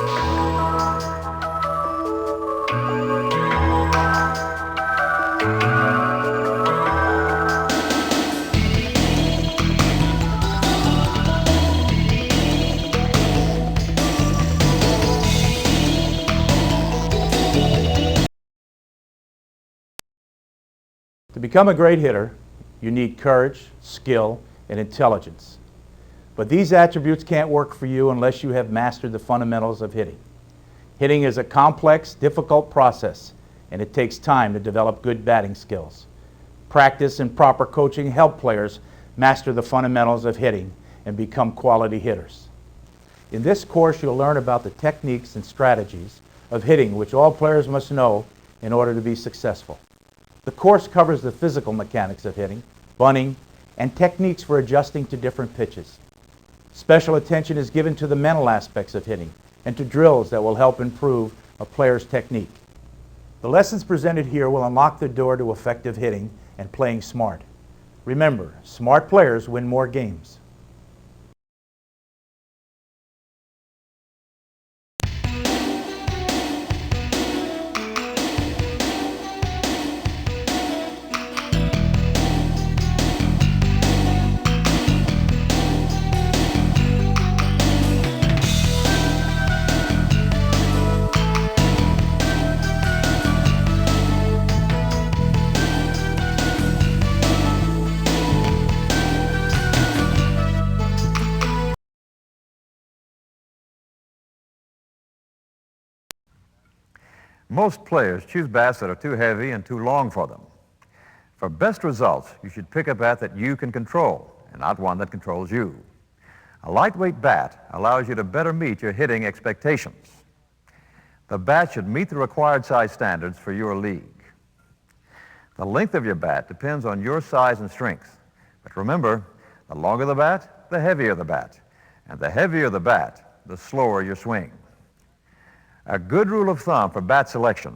To become a great hitter, you need courage, skill, and intelligence. But these attributes can't work for you unless you have mastered the fundamentals of hitting. Hitting is a complex, difficult process, and it takes time to develop good batting skills. Practice and proper coaching help players master the fundamentals of hitting and become quality hitters. In this course, you'll learn about the techniques and strategies of hitting, which all players must know in order to be successful. The course covers the physical mechanics of hitting, bunting, and techniques for adjusting to different pitches. Special attention is given to the mental aspects of hitting and to drills that will help improve a player's technique. The lessons presented here will unlock the door to effective hitting and playing smart. Remember, smart players win more games. Most players choose bats that are too heavy and too long for them. For best results, you should pick a bat that you can control and not one that controls you. A lightweight bat allows you to better meet your hitting expectations. The bat should meet the required size standards for your league. The length of your bat depends on your size and strength. But remember, the longer the bat, the heavier the bat. And the heavier the bat, the slower your swing. A good rule of thumb for bat selection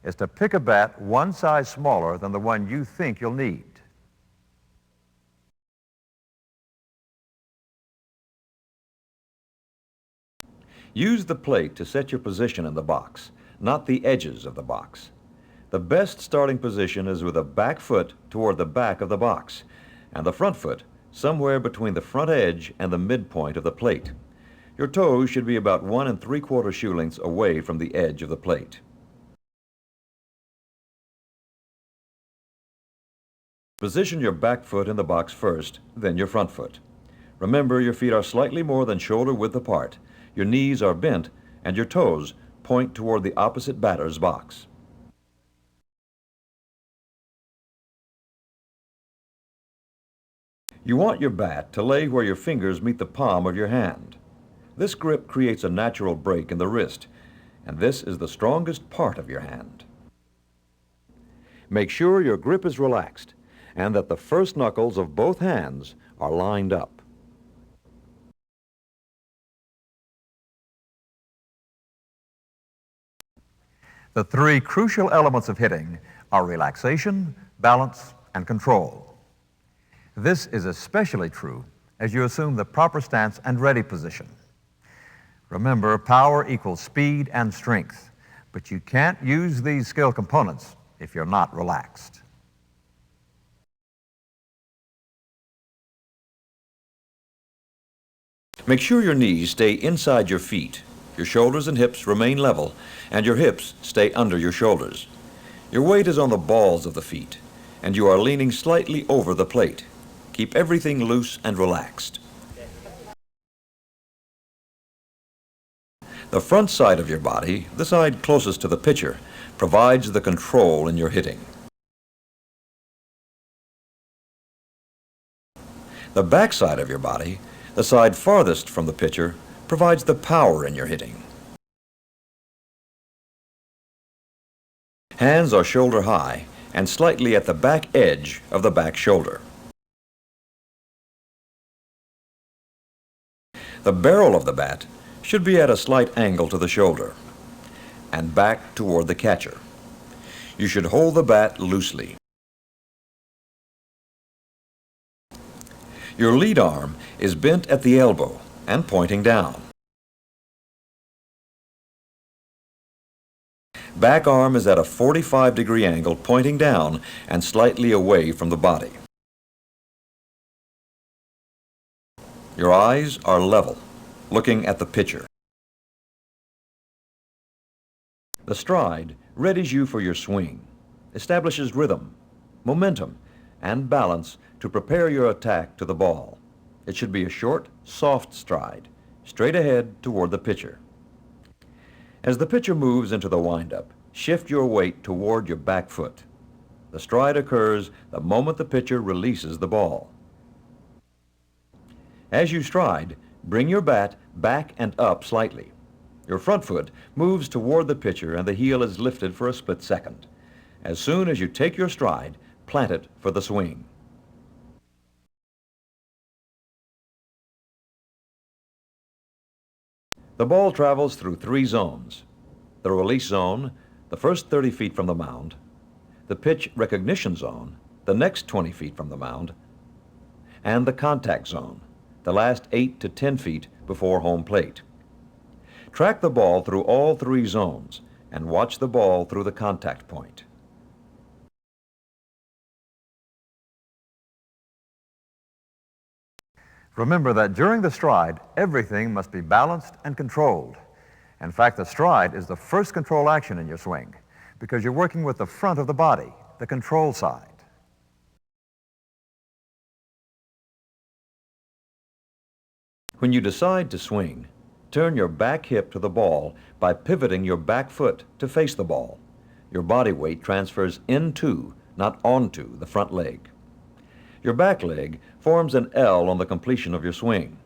is to pick a bat one size smaller than the one you think you'll need. Use the plate to set your position in the box, not the edges of the box. The best starting position is with a back foot toward the back of the box, and the front foot somewhere between the front edge and the midpoint of the plate. Your toes should be about 1 3/4 shoe lengths away from the edge of the plate. Position your back foot in the box first, then your front foot. Remember, your feet are slightly more than shoulder width apart, your knees are bent, and your toes point toward the opposite batter's box. You want your bat to lay where your fingers meet the palm of your hand. This grip creates a natural break in the wrist, and this is the strongest part of your hand. Make sure your grip is relaxed and that the first knuckles of both hands are lined up. The three crucial elements of hitting are relaxation, balance, and control. This is especially true as you assume the proper stance and ready position. Remember, power equals speed and strength, but you can't use these skill components if you're not relaxed. Make sure your knees stay inside your feet, your shoulders and hips remain level, and your hips stay under your shoulders. Your weight is on the balls of the feet, and you are leaning slightly over the plate. Keep everything loose and relaxed. The front side of your body, the side closest to the pitcher, provides the control in your hitting. The back side of your body, the side farthest from the pitcher, provides the power in your hitting. Hands are shoulder high and slightly at the back edge of the back shoulder. The barrel of the bat should be at a slight angle to the shoulder and back toward the catcher. You should hold the bat loosely. Your lead arm is bent at the elbow and pointing down. Back arm is at a 45-degree angle pointing down and slightly away from the body. Your eyes are level, looking at the pitcher. The stride readies you for your swing, establishes rhythm, momentum, and balance to prepare your attack to the ball. It should be a short, soft stride, straight ahead toward the pitcher. As the pitcher moves into the windup, shift your weight toward your back foot. The stride occurs the moment the pitcher releases the ball. As you stride, bring your bat back and up slightly. Your front foot moves toward the pitcher and the heel is lifted for a split second. As soon as you take your stride, plant it for the swing. The ball travels through 3 zones: the release zone, the first 30 feet from the mound; the pitch recognition zone, the next 20 feet from the mound; and the contact zone, the last 8 to 10 feet before home plate. Track the ball through all 3 zones and watch the ball through the contact point. Remember that during the stride, everything must be balanced and controlled. In fact, the stride is the first control action in your swing because you're working with the front of the body, the control side. When you decide to swing, turn your back hip to the ball by pivoting your back foot to face the ball. Your body weight transfers into, not onto, the front leg. Your back leg forms an L on the completion of your swing.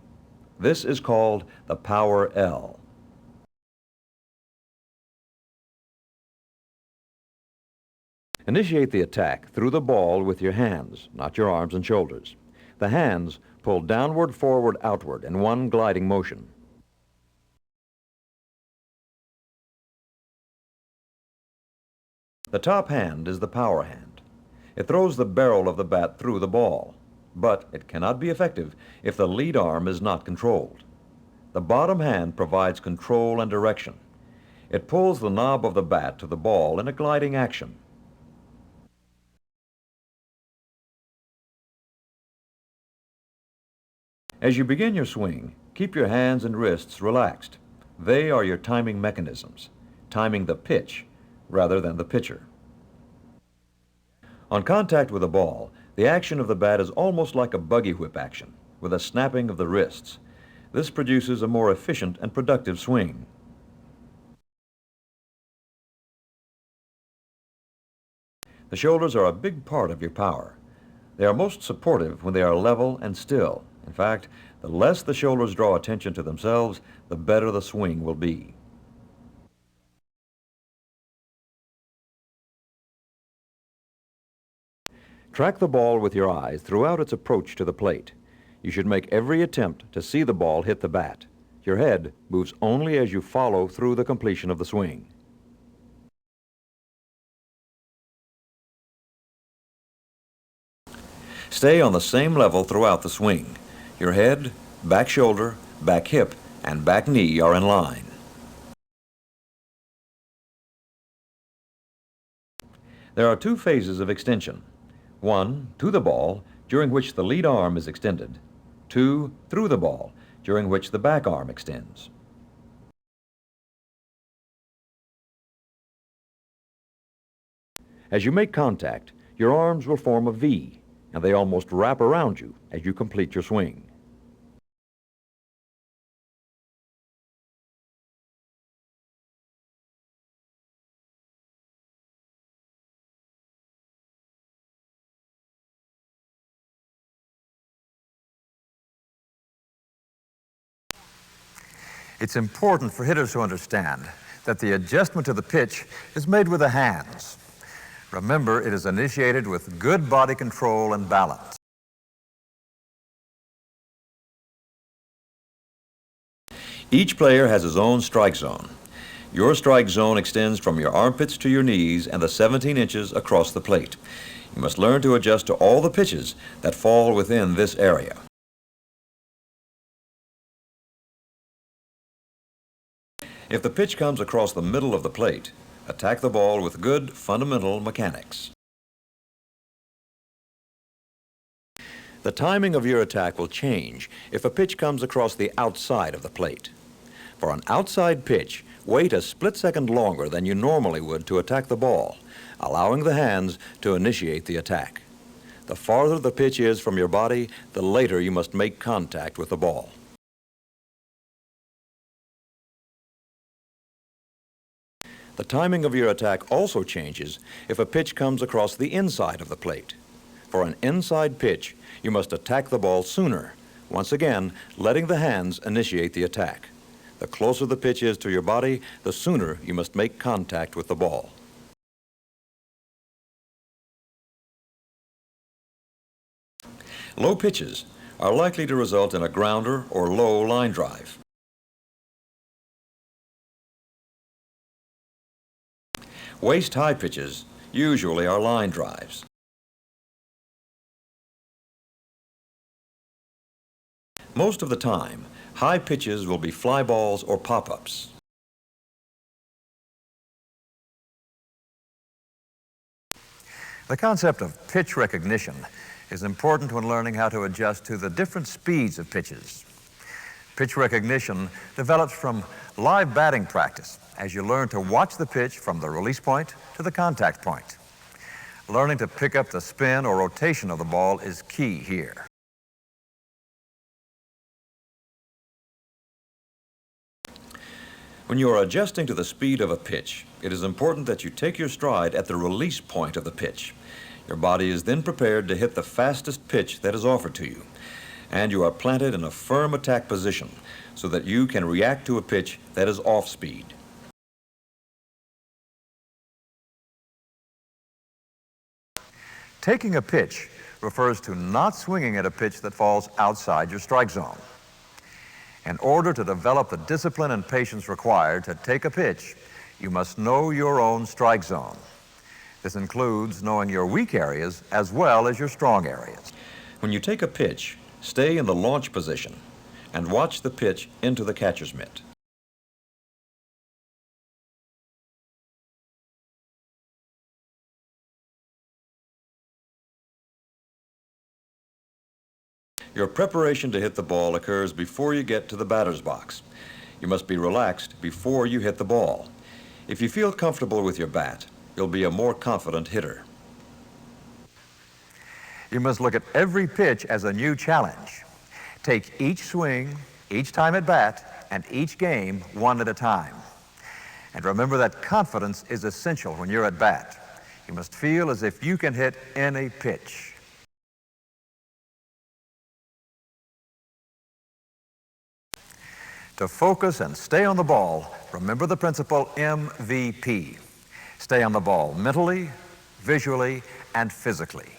This is called the power L. Initiate the attack through the ball with your hands, not your arms and shoulders. The hands pull downward, forward, outward in one gliding motion. The top hand is the power hand. It throws the barrel of the bat through the ball, but it cannot be effective if the lead arm is not controlled. The bottom hand provides control and direction. It pulls the knob of the bat to the ball in a gliding action. As you begin your swing, keep your hands and wrists relaxed. They are your timing mechanisms, timing the pitch rather than the pitcher. On contact with the ball, the action of the bat is almost like a buggy whip action, with a snapping of the wrists. This produces a more efficient and productive swing. The shoulders are a big part of your power. They are most supportive when they are level and still. In fact, the less the shoulders draw attention to themselves, the better the swing will be. Track the ball with your eyes throughout its approach to the plate. You should make every attempt to see the ball hit the bat. Your head moves only as you follow through the completion of the swing. Stay on the same level throughout the swing. Your head, back shoulder, back hip, and back knee are in line. There are 2 phases of extension. 1, to the ball, during which the lead arm is extended. 2, through the ball, during which the back arm extends. As you make contact, your arms will form a V, and they almost wrap around you as you complete your swing. It's important for hitters to understand that the adjustment to the pitch is made with the hands. Remember, it is initiated with good body control and balance. Each player has his own strike zone. Your strike zone extends from your armpits to your knees and the 17 inches across the plate. You must learn to adjust to all the pitches that fall within this area. If the pitch comes across the middle of the plate, Attack the ball with good fundamental mechanics. The timing of your attack will change if a pitch comes across the outside of the plate. For an outside pitch, wait a split second longer than you normally would to attack the ball, allowing the hands to initiate the attack. The farther the pitch is from your body, the later you must make contact with the ball. The timing of your attack also changes if a pitch comes across the inside of the plate. For an inside pitch, you must attack the ball sooner, once again letting the hands initiate the attack. The closer the pitch is to your body, the sooner you must make contact with the ball. Low pitches are likely to result in a grounder or low line drive. Waist-high pitches usually are line drives. Most of the time, high pitches will be fly balls or pop-ups. The concept of pitch recognition is important when learning how to adjust to the different speeds of pitches. Pitch recognition develops from live batting practice as you learn to watch the pitch from the release point to the contact point. Learning to pick up the spin or rotation of the ball is key here. When you are adjusting to the speed of a pitch, it is important that you take your stride at the release point of the pitch. Your body is then prepared to hit the fastest pitch that is offered to you, and you are planted in a firm attack position so that you can react to a pitch that is off speed. Taking a pitch refers to not swinging at a pitch that falls outside your strike zone. In order to develop the discipline and patience required to take a pitch, you must know your own strike zone. This includes knowing your weak areas as well as your strong areas. When you take a pitch, stay in the launch position and watch the pitch into the catcher's mitt. Your preparation to hit the ball occurs before you get to the batter's box. You must be relaxed before you hit the ball. If you feel comfortable with your bat, you'll be a more confident hitter. You must look at every pitch as a new challenge. Take each swing, each time at bat, and each game one at a time. And remember that confidence is essential when you're at bat. You must feel as if you can hit any pitch. To focus and stay on the ball, remember the principle MVP. Stay on the ball mentally, visually, and physically.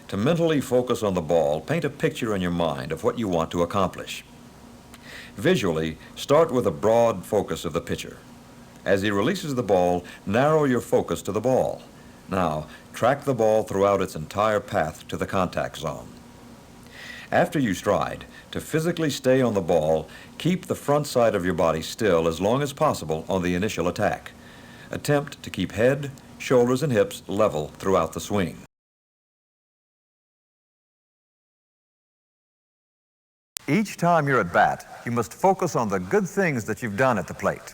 To mentally focus on the ball, paint a picture in your mind of what you want to accomplish. Visually, start with a broad focus of the pitcher. As he releases the ball, narrow your focus to the ball. Now, track the ball throughout its entire path to the contact zone. After you stride, to physically stay on the ball, keep the front side of your body still as long as possible on the initial attack. Attempt to keep head, shoulders, and hips level throughout the swing. Each time you're at bat, you must focus on the good things that you've done at the plate.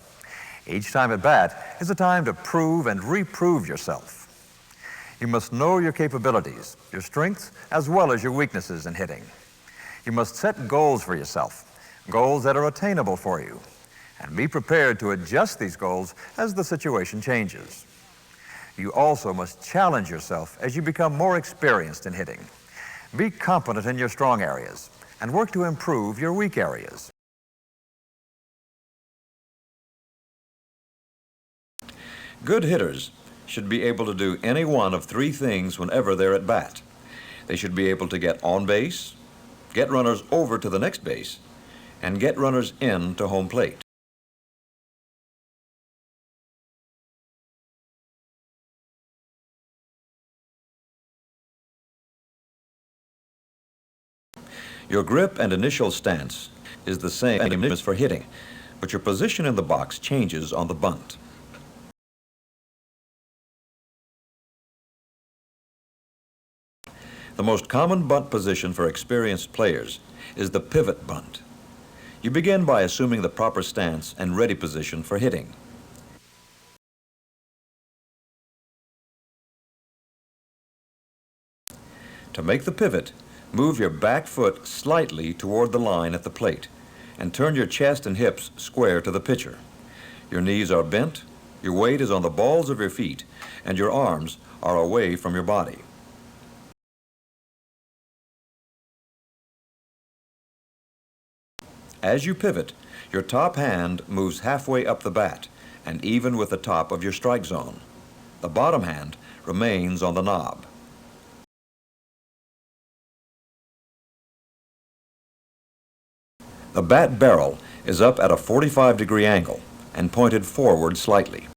Each time at bat is a time to prove and reprove yourself. You must know your capabilities, your strengths, as well as your weaknesses in hitting. You must set goals for yourself, goals that are attainable for you, and be prepared to adjust these goals as the situation changes. You also must challenge yourself as you become more experienced in hitting. Be competent in your strong areas and work to improve your weak areas. Good hitters should be able to do any one of three things whenever they're at bat. They should be able to get on base, get runners over to the next base, and get runners in to home plate. Your grip and initial stance is the same as for hitting, but your position in the box changes on the bunt. The most common bunt position for experienced players is the pivot bunt. You begin by assuming the proper stance and ready position for hitting. To make the pivot, move your back foot slightly toward the line at the plate and turn your chest and hips square to the pitcher. Your knees are bent, your weight is on the balls of your feet, and your arms are away from your body. As you pivot, your top hand moves halfway up the bat and even with the top of your strike zone. The bottom hand remains on the knob. The bat barrel is up at a 45-degree angle and pointed forward slightly.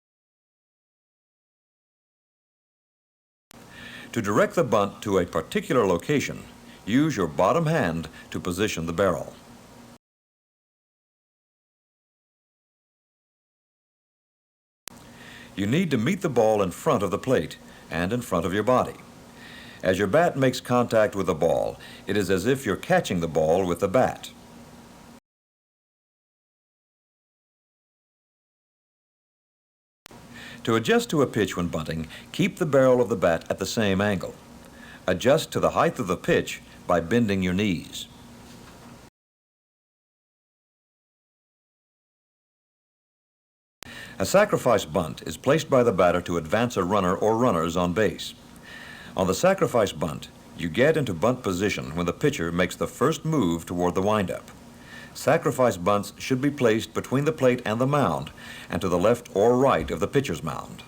To direct the bunt to a particular location, use your bottom hand to position the barrel. You need to meet the ball in front of the plate and in front of your body. As your bat makes contact with the ball, it is as if you're catching the ball with the bat. To adjust to a pitch when bunting, keep the barrel of the bat at the same angle. Adjust to the height of the pitch by bending your knees. A sacrifice bunt is placed by the batter to advance a runner or runners on base. On the sacrifice bunt, you get into bunt position when the pitcher makes the first move toward the windup. Sacrifice bunts should be placed between the plate and the mound and to the left or right of the pitcher's mound.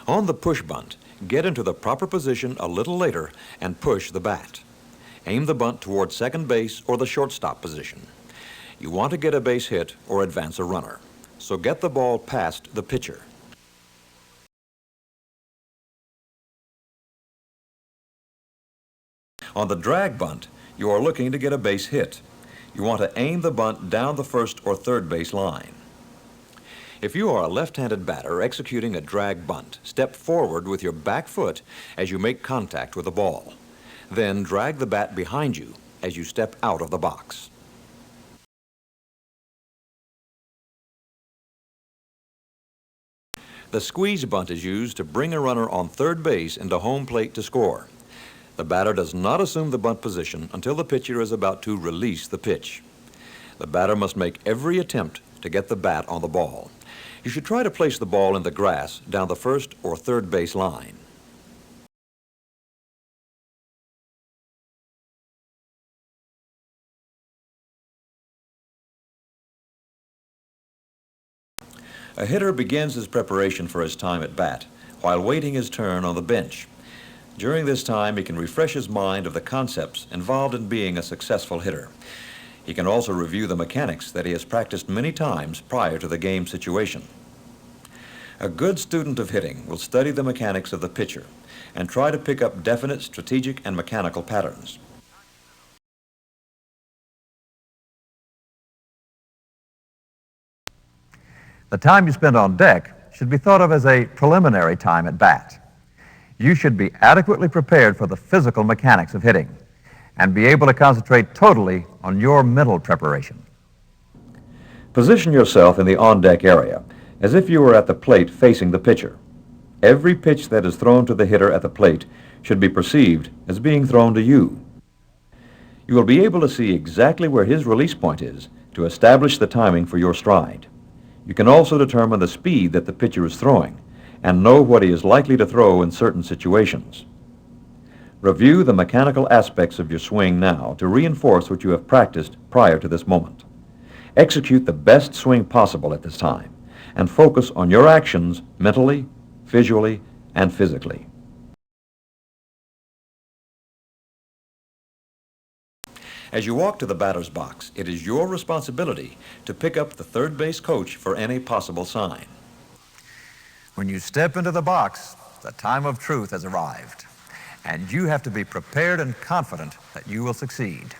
On the push bunt, get into the proper position a little later and push the bat. Aim the bunt toward second base or the shortstop position. You want to get a base hit or advance a runner, so get the ball past the pitcher. On the drag bunt, you are looking to get a base hit. You want to aim the bunt down the first or third base line. If you are a left-handed batter executing a drag bunt, step forward with your back foot as you make contact with the ball. Then drag the bat behind you as you step out of the box. The squeeze bunt is used to bring a runner on third base into home plate to score. The batter does not assume the bunt position until the pitcher is about to release the pitch. The batter must make every attempt to get the bat on the ball. You should try to place the ball in the grass down the first or third base line. A hitter begins his preparation for his time at bat while waiting his turn on the bench. During this time, he can refresh his mind of the concepts involved in being a successful hitter. He can also review the mechanics that he has practiced many times prior to the game situation. A good student of hitting will study the mechanics of the pitcher and try to pick up definite strategic and mechanical patterns. The time you spend on deck should be thought of as a preliminary time at bat. You should be adequately prepared for the physical mechanics of hitting and be able to concentrate totally on your mental preparation. Position yourself in the on-deck area as if you were at the plate facing the pitcher. Every pitch that is thrown to the hitter at the plate should be perceived as being thrown to you. You will be able to see exactly where his release point is to establish the timing for your stride. You can also determine the speed that the pitcher is throwing and know what he is likely to throw in certain situations. Review the mechanical aspects of your swing now to reinforce what you have practiced prior to this moment. Execute the best swing possible at this time and focus on your actions mentally, visually, and physically. As you walk to the batter's box, it is your responsibility to pick up the third base coach for any possible sign. When you step into the box, the time of truth has arrived, and you have to be prepared and confident that you will succeed.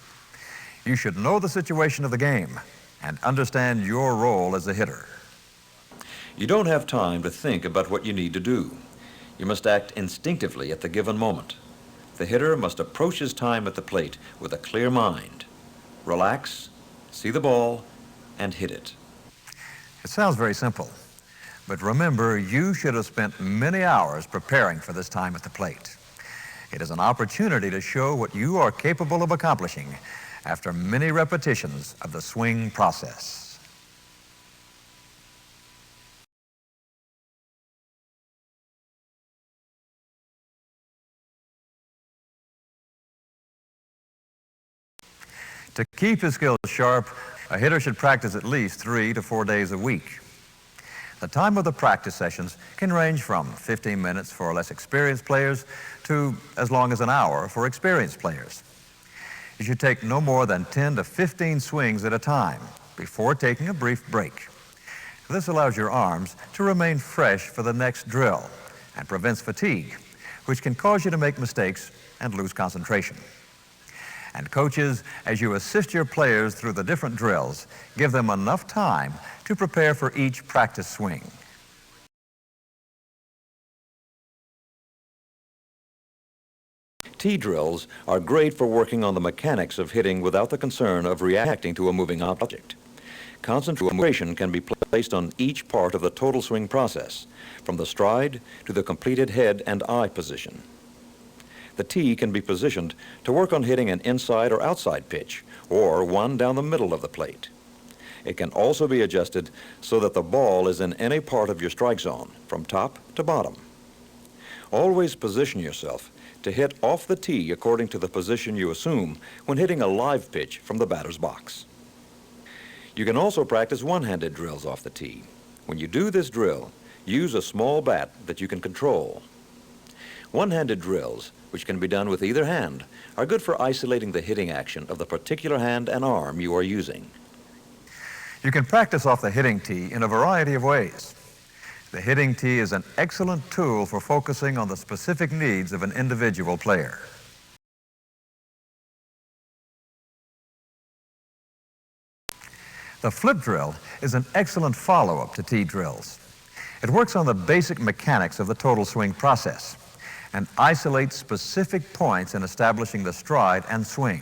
You should know the situation of the game and understand your role as a hitter. You don't have time to think about what you need to do. You must act instinctively at the given moment. The hitter must approach his time at the plate with a clear mind. Relax, see the ball, and hit it. It sounds very simple, but remember, you should have spent many hours preparing for this time at the plate. It is an opportunity to show what you are capable of accomplishing after many repetitions of the swing process. To keep his skills sharp, a hitter should practice at least 3 to 4 days a week. The time of the practice sessions can range from 15 minutes for less experienced players to as long as an hour for experienced players. You should take no more than 10 to 15 swings at a time before taking a brief break. This allows your arms to remain fresh for the next drill and prevents fatigue, which can cause you to make mistakes and lose concentration. And coaches, as you assist your players through the different drills, give them enough time to prepare for each practice swing. Tee drills are great for working on the mechanics of hitting without the concern of reacting to a moving object. Concentration can be placed on each part of the total swing process, from the stride to the completed head and eye position. The tee can be positioned to work on hitting an inside or outside pitch, or one down the middle of the plate. It can also be adjusted so that the ball is in any part of your strike zone, from top to bottom. Always position yourself to hit off the tee according to the position you assume when hitting a live pitch from the batter's box. You can also practice one-handed drills off the tee. When you do this drill, use a small bat that you can control. One-handed drills, which can be done with either hand, are good for isolating the hitting action of the particular hand and arm you are using. You can practice off the hitting tee in a variety of ways. The hitting tee is an excellent tool for focusing on the specific needs of an individual player. The flip drill is an excellent follow-up to tee drills. It works on the basic mechanics of the total swing process and isolates specific points in establishing the stride and swing.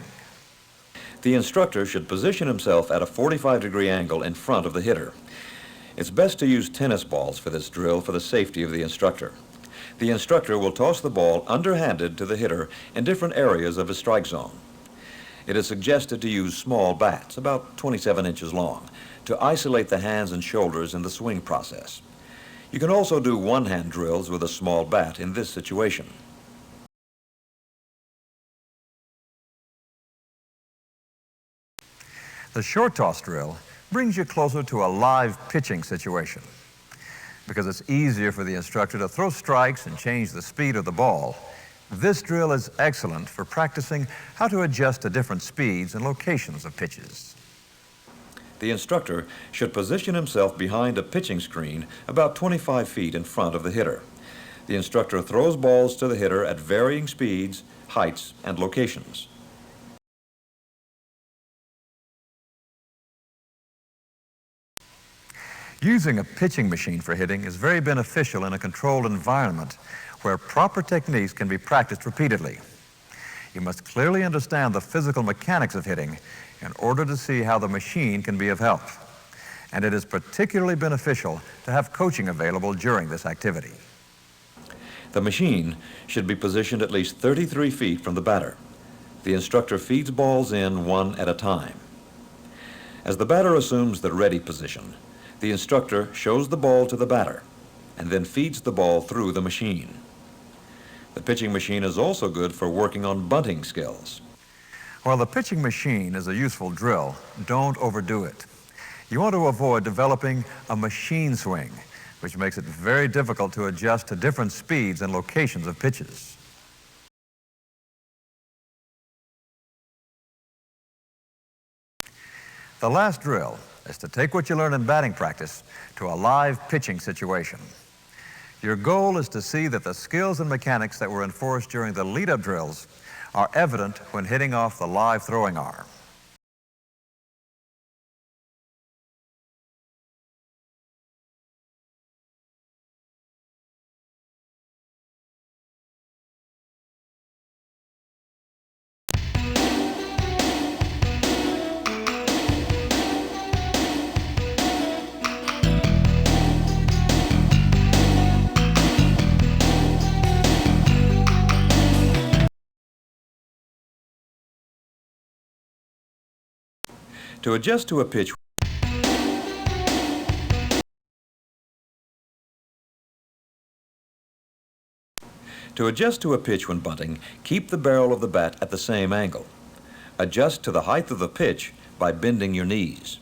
The instructor should position himself at a 45-degree angle in front of the hitter. It's best to use tennis balls for this drill for the safety of the instructor. The instructor will toss the ball underhanded to the hitter in different areas of his strike zone. It is suggested to use small bats, about 27 inches long, to isolate the hands and shoulders in the swing process. You can also do one-hand drills with a small bat in this situation. The short toss drill brings you closer to a live pitching situation because it's easier for the instructor to throw strikes and change the speed of the ball. This drill is excellent for practicing how to adjust to different speeds and locations of pitches. The instructor should position himself behind a pitching screen about 25 feet in front of the hitter. The instructor throws balls to the hitter at varying speeds, heights, and locations. Using a pitching machine for hitting is very beneficial in a controlled environment where proper techniques can be practiced repeatedly. You must clearly understand the physical mechanics of hitting in order to see how the machine can be of help. And it is particularly beneficial to have coaching available during this activity. The machine should be positioned at least 33 feet from the batter. The instructor feeds balls in one at a time. As the batter assumes the ready position, the instructor shows the ball to the batter and then feeds the ball through the machine. The pitching machine is also good for working on bunting skills. While the pitching machine is a useful drill, don't overdo it. You want to avoid developing a machine swing, which makes it very difficult to adjust to different speeds and locations of pitches. The last drill is to take what you learn in batting practice to a live pitching situation. Your goal is to see that the skills and mechanics that were enforced during the lead-up drills are evident when hitting off the live throwing arm. To adjust to a pitch To adjust to a pitch when bunting, keep the barrel of the bat at the same angle. Adjust to the height of the pitch by bending your knees.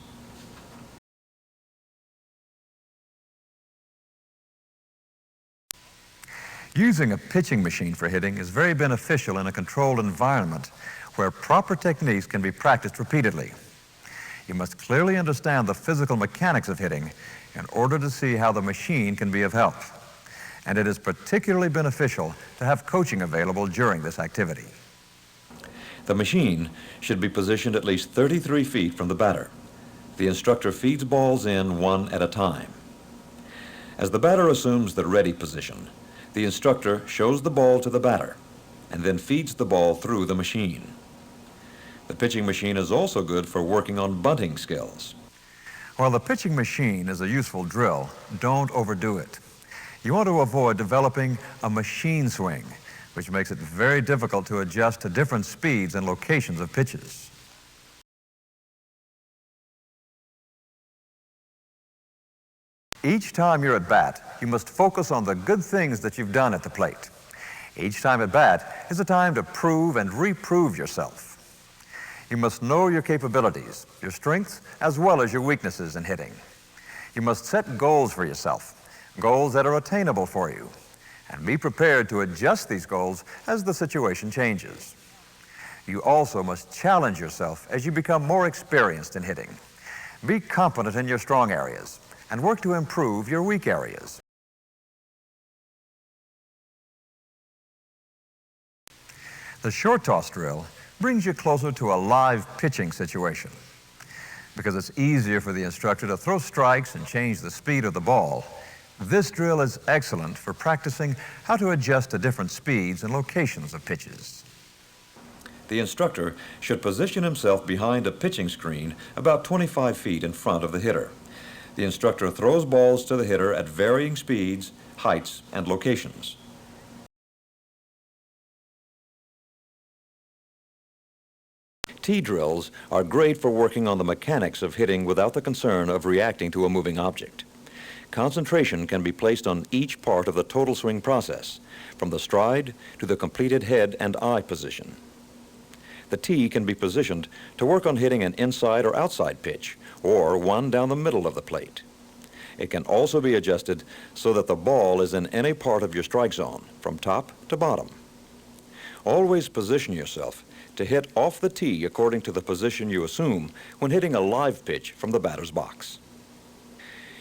Using a pitching machine for hitting is very beneficial in a controlled environment where proper techniques can be practiced repeatedly. You must clearly understand the physical mechanics of hitting in order to see how the machine can be of help. And it is particularly beneficial to have coaching available during this activity. The machine should be positioned at least 33 feet from the batter. The instructor feeds balls in one at a time. As the batter assumes the ready position, the instructor shows the ball to the batter and then feeds the ball through the machine. The pitching machine is also good for working on bunting skills. While the pitching machine is a useful drill, don't overdo it. You want to avoid developing a machine swing, which makes it very difficult to adjust to different speeds and locations of pitches. Each time you're at bat, you must focus on the good things that you've done at the plate. Each time at bat is a time to prove and reprove yourself. You must know your capabilities, your strengths, as well as your weaknesses in hitting. You must set goals for yourself, goals that are attainable for you, and be prepared to adjust these goals as the situation changes. You also must challenge yourself as you become more experienced in hitting. Be confident in your strong areas and work to improve your weak areas. The short toss drill brings you closer to a live pitching situation. Because it's easier for the instructor to throw strikes and change the speed of the ball, this drill is excellent for practicing how to adjust to different speeds and locations of pitches. The instructor should position himself behind a pitching screen about 25 feet in front of the hitter. The instructor throws balls to the hitter at varying speeds, heights, and locations. Tee drills are great for working on the mechanics of hitting without the concern of reacting to a moving object. Concentration can be placed on each part of the total swing process, from the stride to the completed head and eye position. The tee can be positioned to work on hitting an inside or outside pitch, or one down the middle of the plate. It can also be adjusted so that the ball is in any part of your strike zone, from top to bottom. Always position yourself to hit off the tee according to the position you assume when hitting a live pitch from the batter's box.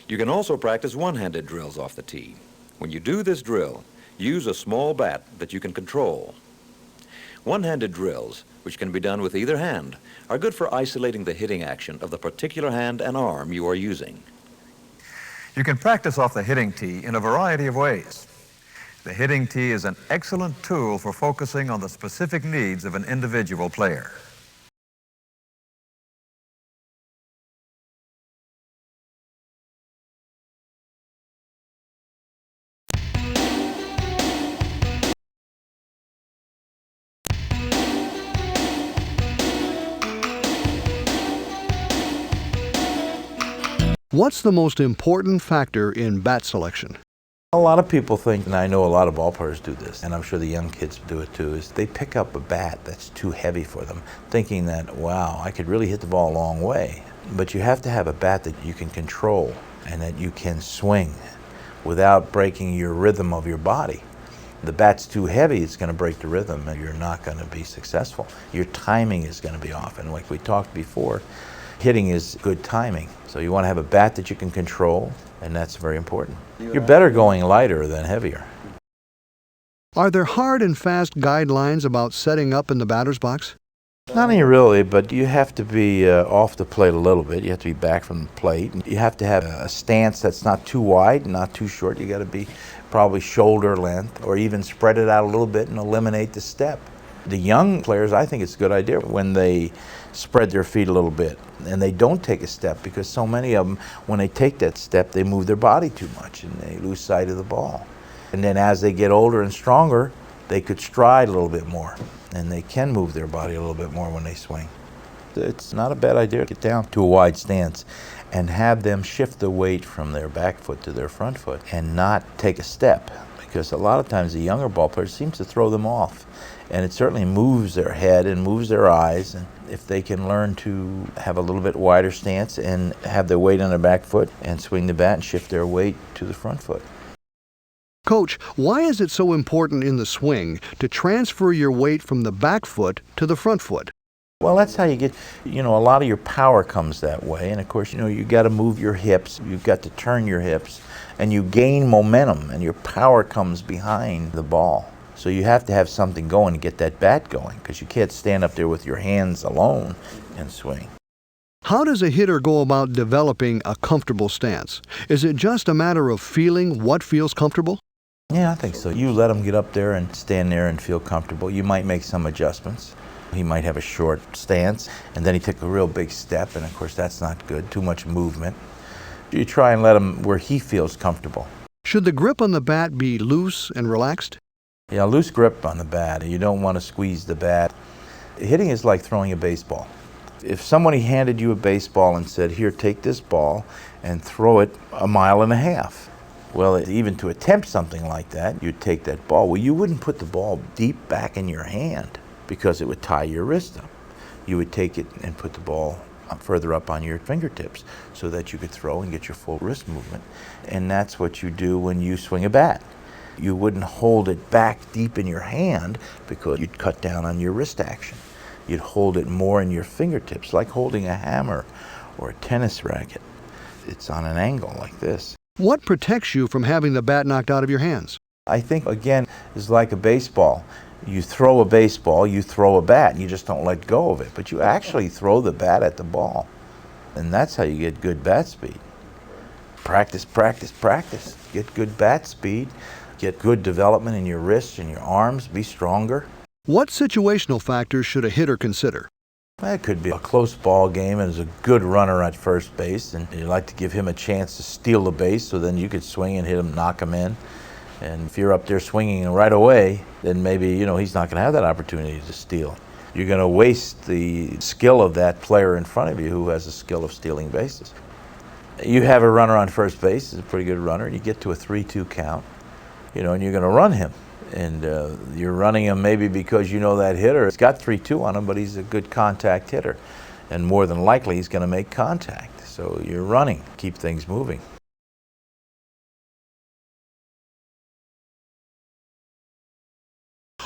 You can also practice one-handed drills off the tee. When you do this drill, use a small bat that you can control. One-handed drills, which can be done with either hand, are good for isolating the hitting action of the particular hand and arm you are using. You can practice off the hitting tee in a variety of ways. The hitting tee is an excellent tool for focusing on the specific needs of an individual player. What's the most important factor in bat selection? A lot of people think, and I know a lot of ball players do this, and I'm sure the young kids do it too, is they pick up a bat that's too heavy for them, thinking that, wow, I could really hit the ball a long way. But you have to have a bat that you can control and that you can swing without breaking your rhythm of your body. The bat's too heavy, it's going to break the rhythm, and you're not going to be successful. Your timing is going to be off, and like we talked before, hitting is good timing. So you want to have a bat that you can control, and that's very important. You're better going lighter than heavier. Are there hard and fast guidelines about setting up in the batter's box? Not any really, but you have to be off the plate a little bit. You have to be back from the plate. You have to have a stance that's not too wide, not too short. You got to be probably shoulder length, or even spread it out a little bit and eliminate the step. The young players, I think it's a good idea when they spread their feet a little bit and they don't take a step, because so many of them, when they take that step, they move their body too much and they lose sight of the ball. And then as they get older and stronger, they could stride a little bit more, and they can move their body a little bit more when they swing. It's not a bad idea to get down to a wide stance and have them shift the weight from their back foot to their front foot and not take a step, because a lot of times the younger ball player seems to throw them off, and it certainly moves their head and moves their eyes. And if they can learn to have a little bit wider stance and have their weight on their back foot and swing the bat and shift their weight to the front foot. Coach, why is it so important in the swing to transfer your weight from the back foot to the front foot? Well, that's how you get, a lot of your power comes that way. And of course, you got to move your hips, you've got to turn your hips, and you gain momentum, and your power comes behind the ball. So you have to have something going to get that bat going, because you can't stand up there with your hands alone and swing. How does a hitter go about developing a comfortable stance? Is it just a matter of feeling what feels comfortable? Yeah, I think so. You let him get up there and stand there and feel comfortable. You might make some adjustments. He might have a short stance, and then he took a real big step, and of course that's not good, too much movement. You try and let him where he feels comfortable. Should the grip on the bat be loose and relaxed? Yeah, loose grip on the bat. You don't want to squeeze the bat. Hitting is like throwing a baseball. If somebody handed you a baseball and said, here, take this ball and throw it 1.5 miles, well, even to attempt something like that, you'd take that ball. Well, you wouldn't put the ball deep back in your hand because it would tie your wrist up. You would take it and put the ball further up on your fingertips so that you could throw and get your full wrist movement. And that's what you do when you swing a bat. You wouldn't hold it back deep in your hand because you'd cut down on your wrist action. You'd hold it more in your fingertips, like holding a hammer or a tennis racket. It's on an angle like this. What protects you from having the bat knocked out of your hands? I think, again, it's like a baseball. You throw a baseball, you throw a bat, and you just don't let go of it. But you actually throw the bat at the ball. And that's how you get good bat speed. Practice, practice, practice. Get good bat speed. Get good development in your wrists and your arms. Be stronger. What situational factors should a hitter consider? Well, it could be a close ball game and there's a good runner at first base, and you'd like to give him a chance to steal the base so then you could swing and hit him, knock him in. And if you're up there swinging right away, then maybe, he's not going to have that opportunity to steal. You're going to waste the skill of that player in front of you who has a skill of stealing bases. You have a runner on first base, he's a pretty good runner, and you get to a 3-2 count, and you're going to run him. And you're running him maybe because that hitter has got 3-2 on him, but he's a good contact hitter. And more than likely, he's going to make contact. So you're running, keep things moving.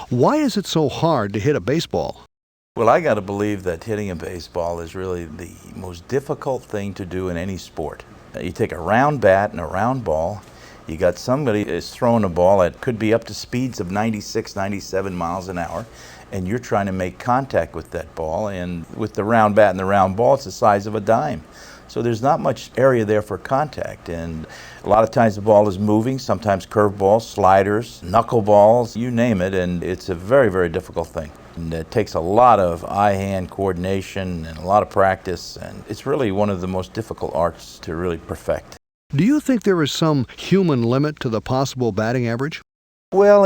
Why is it so hard to hit a baseball? Well, I got to believe that hitting a baseball is really the most difficult thing to do in any sport. You take a round bat and a round ball. You got somebody is throwing a ball that could be up to speeds of 96, 97 miles an hour, and you're trying to make contact with that ball. And with the round bat and the round ball, it's the size of a dime. So there's not much area there for contact. And a lot of times the ball is moving, sometimes curveballs, sliders, knuckleballs, you name it, and it's a very, very difficult thing. And it takes a lot of eye-hand coordination and a lot of practice, and it's really one of the most difficult arts to really perfect. Do you think there is some human limit to the possible batting average? Well,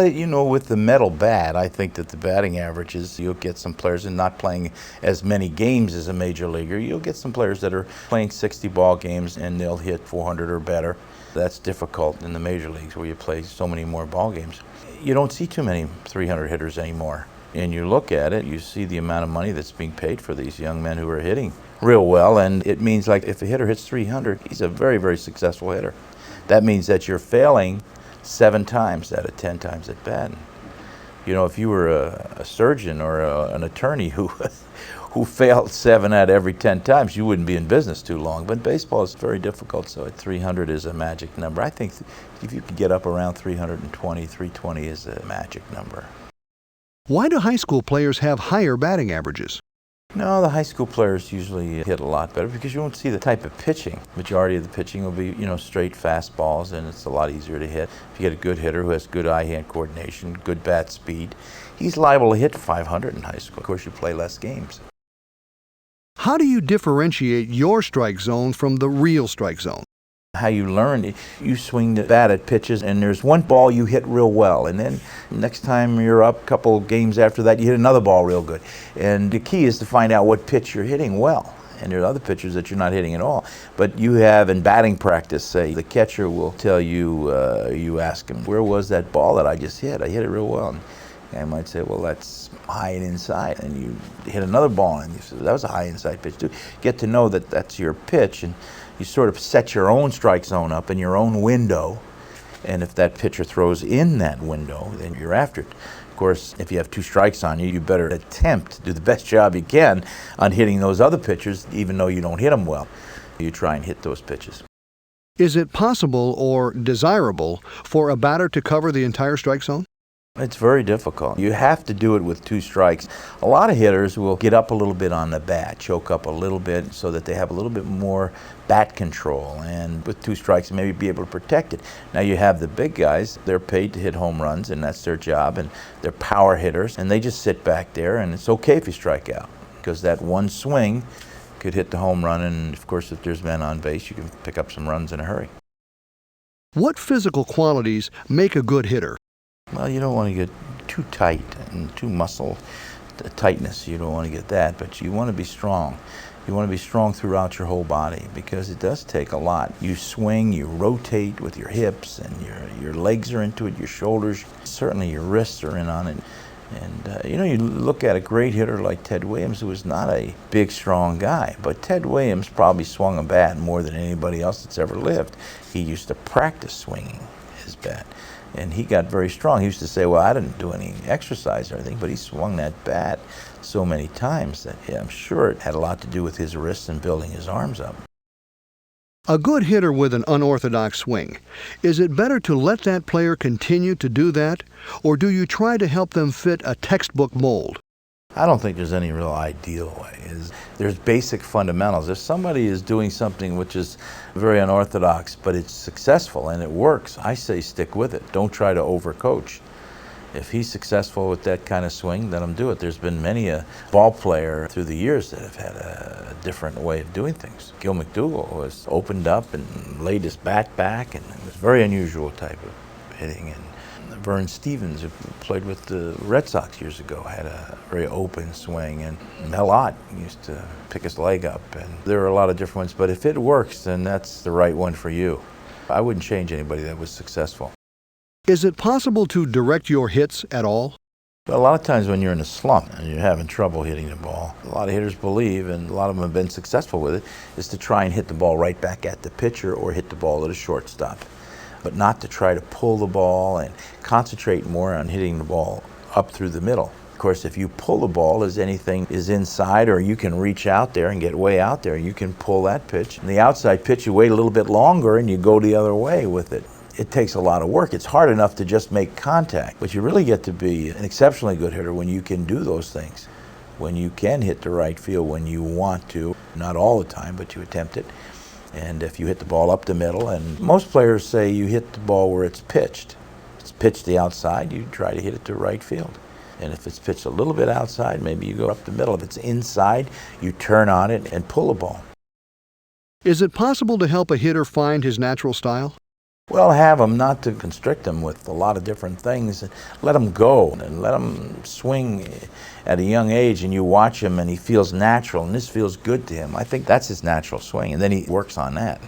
with the metal bat, I think that the batting average is, you'll get some players and not playing as many games as a major leaguer. You'll get some players that are playing 60 ball games and they'll hit 400 or better. That's difficult in the major leagues where you play so many more ball games. You don't see too many 300 hitters anymore. And you look at it, you see the amount of money that's being paid for these young men who are hitting real well, and it means like if a hitter hits 300, he's a very, very successful hitter. That means that you're failing 7 times out of 10 times at bat. If you were a surgeon or an attorney who failed 7 out of every 10 times, you wouldn't be in business too long. But baseball is very difficult, so at 300 is a magic number. I think if you can get up around 320, 320 is a magic number. Why do high school players have higher batting averages? No, the high school players usually hit a lot better because you won't see the type of pitching. Majority of the pitching will be, straight fastballs, and it's a lot easier to hit. If you get a good hitter who has good eye-hand coordination, good bat speed, he's liable to hit 500 in high school. Of course, you play less games. How do you differentiate your strike zone from the real strike zone? How you learn, you swing the bat at pitches, and there's one ball you hit real well, and then next time you're up, a couple games after that, you hit another ball real good. And the key is to find out what pitch you're hitting well. And there are other pitchers that you're not hitting at all. But you have in batting practice, say, the catcher will tell you, you ask him, where was that ball that I just hit? I hit it real well. And I might say, well, that's high and inside. And you hit another ball, and you say, that was a high inside pitch too. Get to know that that's your pitch, and you sort of set your own strike zone up in your own window. And if that pitcher throws in that window, then you're after it. Of course, if you have 2 strikes on you, you better attempt to do the best job you can on hitting those other pitchers, even though you don't hit them well. You try and hit those pitches. Is it possible or desirable for a batter to cover the entire strike zone? It's very difficult. You have to do it with 2 strikes. A lot of hitters will get up a little bit on the bat, choke up a little bit so that they have a little bit more bat control, and with 2 strikes maybe be able to protect it. Now you have the big guys, they're paid to hit home runs, and that's their job, and they're power hitters, and they just sit back there, and it's okay if you strike out, because that one swing could hit the home run, and of course if there's men on base, you can pick up some runs in a hurry. What physical qualities make a good hitter? Well, you don't want to get too tight and too muscle tightness. You don't want to get that, but you want to be strong. You want to be strong throughout your whole body, because it does take a lot. You swing, you rotate with your hips, and your legs are into it, your shoulders, certainly your wrists are in on it. And you know, you look at a great hitter like Ted Williams, who was not a big, strong guy, but Ted Williams probably swung a bat more than anybody else that's ever lived. He used to practice swinging his bat. And he got very strong. He used to say, well, I didn't do any exercise or anything, but he swung that bat so many times that, yeah, I'm sure it had a lot to do with his wrists and building his arms up. A good hitter with an unorthodox swing, is it better to let that player continue to do that, or do you try to help them fit a textbook mold? I don't think there's any real ideal way. There's basic fundamentals. If somebody is doing something which is very unorthodox, but it's successful and it works, I say stick with it. Don't try to overcoach. If he's successful with that kind of swing, let him do it. There's been many a ball player through the years that have had a different way of doing things. Gil McDougall was opened up and laid his bat back, and it was a very unusual type of hitting. And Vern Stevens, who played with the Red Sox years ago, had a very open swing, and Mel Ott used to pick his leg up. And there are a lot of different ones, but if it works, then that's the right one for you. I wouldn't change anybody that was successful. Is it possible to direct your hits at all? But a lot of times when you're in a slump and you're having trouble hitting the ball, a lot of hitters believe, and a lot of them have been successful with it, is to try and hit the ball right back at the pitcher or hit the ball at a shortstop. But not to try to pull the ball and concentrate more on hitting the ball up through the middle. Of course, if you pull the ball as anything is inside, or you can reach out there and get way out there, you can pull that pitch. And the outside pitch, you wait a little bit longer and you go the other way with it. It takes a lot of work. It's hard enough to just make contact, but you really get to be an exceptionally good hitter when you can do those things. When you can hit the right field when you want to, not all the time, but you attempt it. And if you hit the ball up the middle, and most players say you hit the ball where it's pitched. If it's pitched the outside, you try to hit it to right field. And if it's pitched a little bit outside, maybe you go up the middle. If it's inside, you turn on it and pull the ball. Is it possible to help a hitter find his natural style? Well, have them, not to constrict them with a lot of different things. Let them go and let them swing at a young age, and you watch him and he feels natural and this feels good to him. I think that's his natural swing, and then he works on that.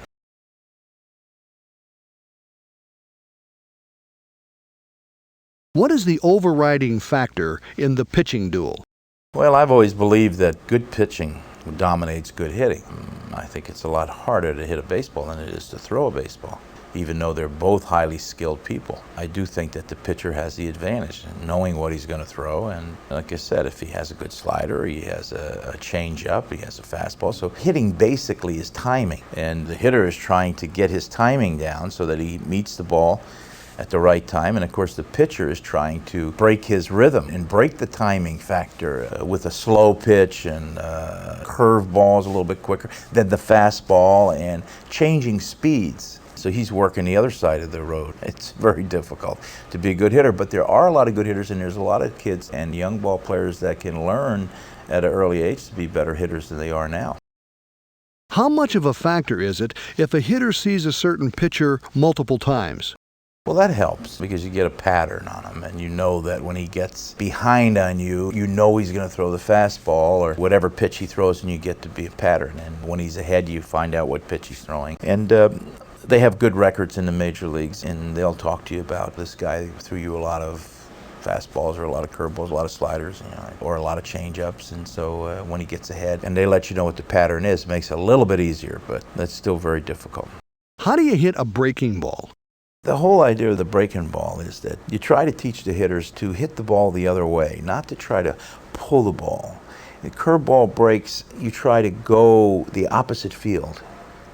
What is the overriding factor in the pitching duel? Well, I've always believed that good pitching dominates good hitting. I think it's a lot harder to hit a baseball than it is to throw a baseball, even though they're both highly skilled people. I do think that the pitcher has the advantage in knowing what he's going to throw, and like I said, if he has a good slider, he has a change-up, he has a fastball. So hitting basically is timing, and the hitter is trying to get his timing down so that he meets the ball at the right time, and of course the pitcher is trying to break his rhythm and break the timing factor with a slow pitch and curve balls a little bit quicker than the fastball, and changing speeds. So he's working the other side of the road. It's very difficult to be a good hitter, but there are a lot of good hitters, and there's a lot of kids and young ball players that can learn at an early age to be better hitters than they are now. How much of a factor is it if a hitter sees a certain pitcher multiple times? Well, that helps because you get a pattern on him, and you know that when he gets behind on you, you know he's going to throw the fastball or whatever pitch he throws, and you get to be a pattern. And when he's ahead, you find out what pitch he's throwing. And they have good records in the major leagues, and they'll talk to you about this guy threw you a lot of fastballs or a lot of curveballs, a lot of sliders, or a lot of changeups. And so when he gets ahead, and they let you know what the pattern is, it makes it a little bit easier, but that's still very difficult. How do you hit a breaking ball? The whole idea of the breaking ball is that you try to teach the hitters to hit the ball the other way, not to try to pull the ball. The curveball breaks, you try to go the opposite field.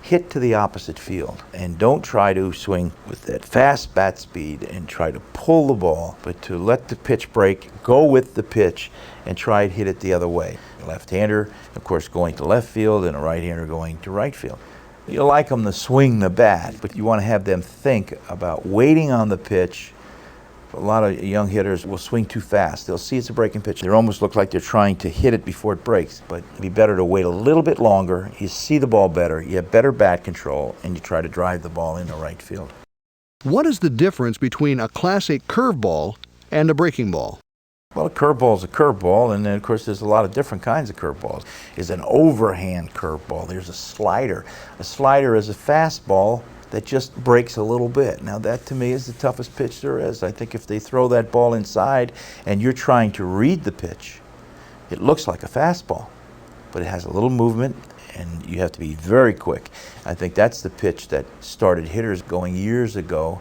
Hit to the opposite field, and don't try to swing with that fast bat speed and try to pull the ball, but to let the pitch break, go with the pitch, and try to hit it the other way. A left-hander, of course, going to left field, and a right-hander going to right field. You like them to swing the bat, but you want to have them think about waiting on the pitch. A lot of young hitters will swing too fast. They'll see it's a breaking pitch. They almost look like they're trying to hit it before it breaks. But it'd be better to wait a little bit longer. You see the ball better, you have better bat control, and you try to drive the ball into right field. What is the difference between a classic curveball and a breaking ball? Well, a curveball is a curveball, and then, of course, there's a lot of different kinds of curveballs. There's an overhand curveball. There's a slider. A slider is a fastball that just breaks a little bit. Now, that to me is the toughest pitch there is. I think if they throw that ball inside and you're trying to read the pitch, it looks like a fastball, but it has a little movement, and you have to be very quick. I think that's the pitch that started hitters going years ago,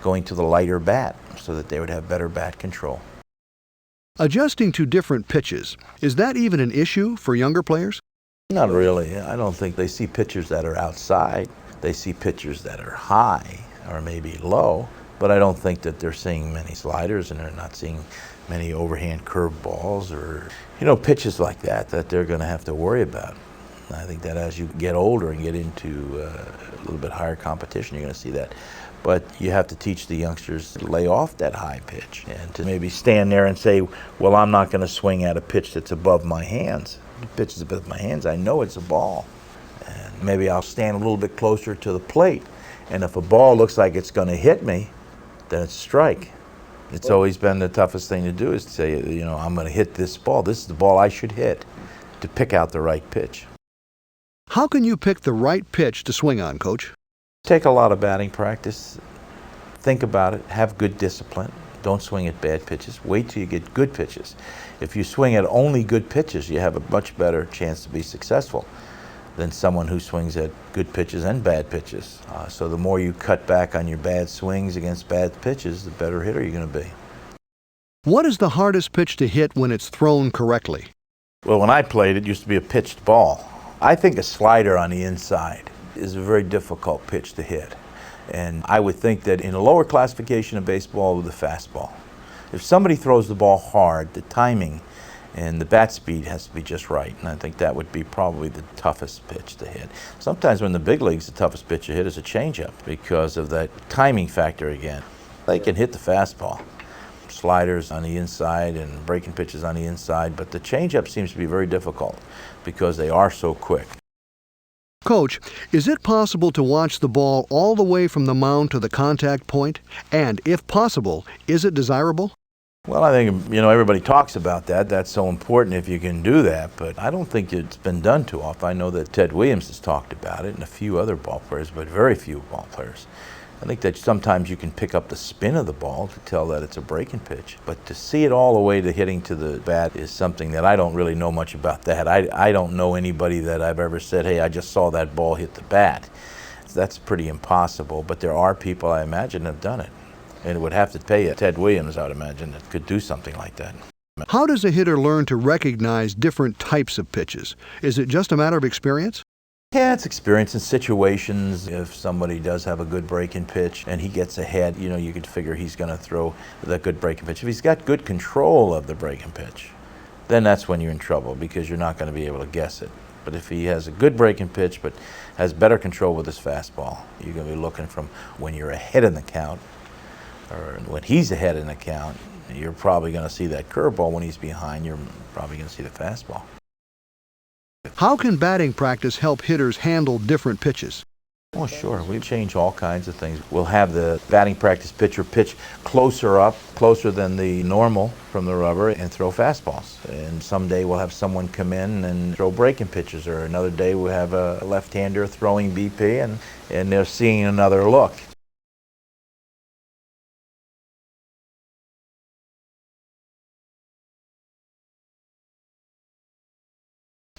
going to the lighter bat so that they would have better bat control. Adjusting to different pitches, is that even an issue for younger players? Not really. I don't think they see pitchers that are outside. They see pitchers that are high or maybe low, but I don't think that they're seeing many sliders, and they're not seeing many overhand curveballs or, pitches like that they're going to have to worry about. I think that as you get older and get into a little bit higher competition, you're going to see that. But you have to teach the youngsters to lay off that high pitch and to maybe stand there and say, well, I'm not going to swing at a pitch that's above my hands. The pitch is above my hands, I know it's a ball. And maybe I'll stand a little bit closer to the plate. And if a ball looks like it's going to hit me, then it's a strike. It's always been the toughest thing to do is to say, I'm going to hit this ball. This is the ball I should hit, to pick out the right pitch. How can you pick the right pitch to swing on, Coach? Take a lot of batting practice. Think about it. Have good discipline. Don't swing at bad pitches. Wait till you get good pitches. If you swing at only good pitches, you have a much better chance to be successful than someone who swings at good pitches and bad pitches. So the more you cut back on your bad swings against bad pitches, the better hitter you're going to be. What is the hardest pitch to hit when it's thrown correctly? Well, when I played, it used to be a pitched ball. I think a slider on the inside is a very difficult pitch to hit. And I would think that in a lower classification of baseball with a fastball, if somebody throws the ball hard, the timing and the bat speed has to be just right. And I think that would be probably the toughest pitch to hit. Sometimes when the big leagues, the toughest pitch to hit is a changeup because of that timing factor again. They can hit the fastball. Sliders on the inside and breaking pitches on the inside, but the changeup seems to be very difficult because they are so quick. Coach, is it possible to watch the ball all the way from the mound to the contact point? And if possible, is it desirable? Well, I think, everybody talks about that. That's so important if you can do that, but I don't think it's been done too often. I know that Ted Williams has talked about it and a few other ball players, but very few ball players. I think that sometimes you can pick up the spin of the ball to tell that it's a breaking pitch, but to see it all the way to hitting to the bat is something that I don't really know much about that. I don't know anybody that I've ever said, hey, I just saw that ball hit the bat. That's pretty impossible, but there are people, I imagine, have done it. And it would have to pay Ted Williams, I would imagine, that could do something like that. How does a hitter learn to recognize different types of pitches? Is it just a matter of experience? Yeah, it's experience in situations. If somebody does have a good breaking pitch and he gets ahead, you could figure he's going to throw that good breaking pitch. If he's got good control of the breaking pitch, then that's when you're in trouble because you're not going to be able to guess it. But if he has a good breaking pitch but has better control with his fastball, you're going to be looking from when you're ahead in the count or when he's ahead in the count, you're probably going to see that curveball. When he's behind, you're probably going to see the fastball. How can batting practice help hitters handle different pitches? Well, sure. We change all kinds of things. We'll have the batting practice pitcher pitch closer up, closer than the normal from the rubber, and throw fastballs. And someday we'll have someone come in and throw breaking pitches, or another day we'll have a left-hander throwing BP, and they're seeing another look.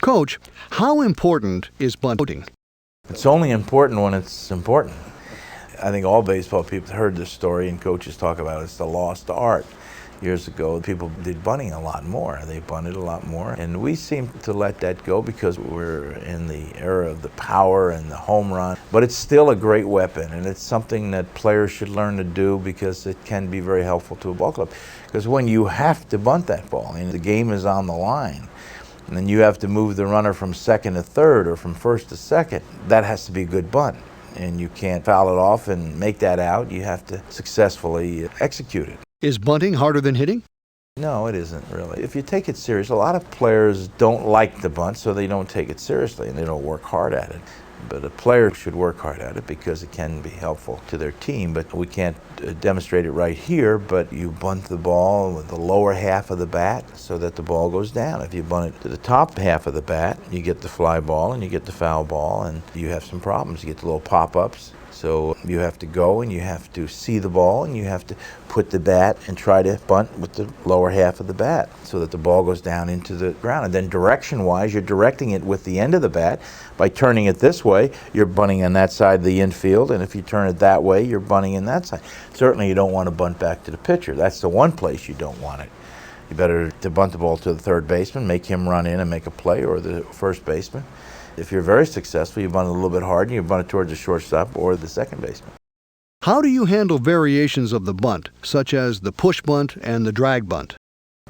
Coach, how important is bunting? It's only important when it's important. I think all baseball people heard this story, and coaches talk about it. It's the lost art. Years ago, people did bunting a lot more. They bunted a lot more, and we seem to let that go because we're in the era of the power and the home run. But it's still a great weapon, and it's something that players should learn to do because it can be very helpful to a ball club. Because when you have to bunt that ball, and the game is on the line, and then you have to move the runner from second to third or from first to second, that has to be a good bunt. And you can't foul it off and make that out. You have to successfully execute it. Is bunting harder than hitting? No, it isn't really. If you take it serious, a lot of players don't like the bunt, so they don't take it seriously and they don't work hard at it. But a player should work hard at it because it can be helpful to their team. But we can't demonstrate it right here, but you bunt the ball with the lower half of the bat so that the ball goes down. If you bunt it to the top half of the bat, you get the fly ball and you get the foul ball, and you have some problems. You get the little pop-ups. So you have to go and you have to see the ball and you have to put the bat and try to bunt with the lower half of the bat so that the ball goes down into the ground. And then direction-wise, you're directing it with the end of the bat. By turning it this way, you're bunting on that side of the infield, and if you turn it that way, you're bunting in that side. Certainly you don't want to bunt back to the pitcher. That's the one place you don't want it. You better to bunt the ball to the third baseman, make him run in and make a play, or the first baseman. If you're very successful, you bunt it a little bit hard and you bunt it towards the shortstop or the second baseman. How do you handle variations of the bunt, such as the push bunt and the drag bunt?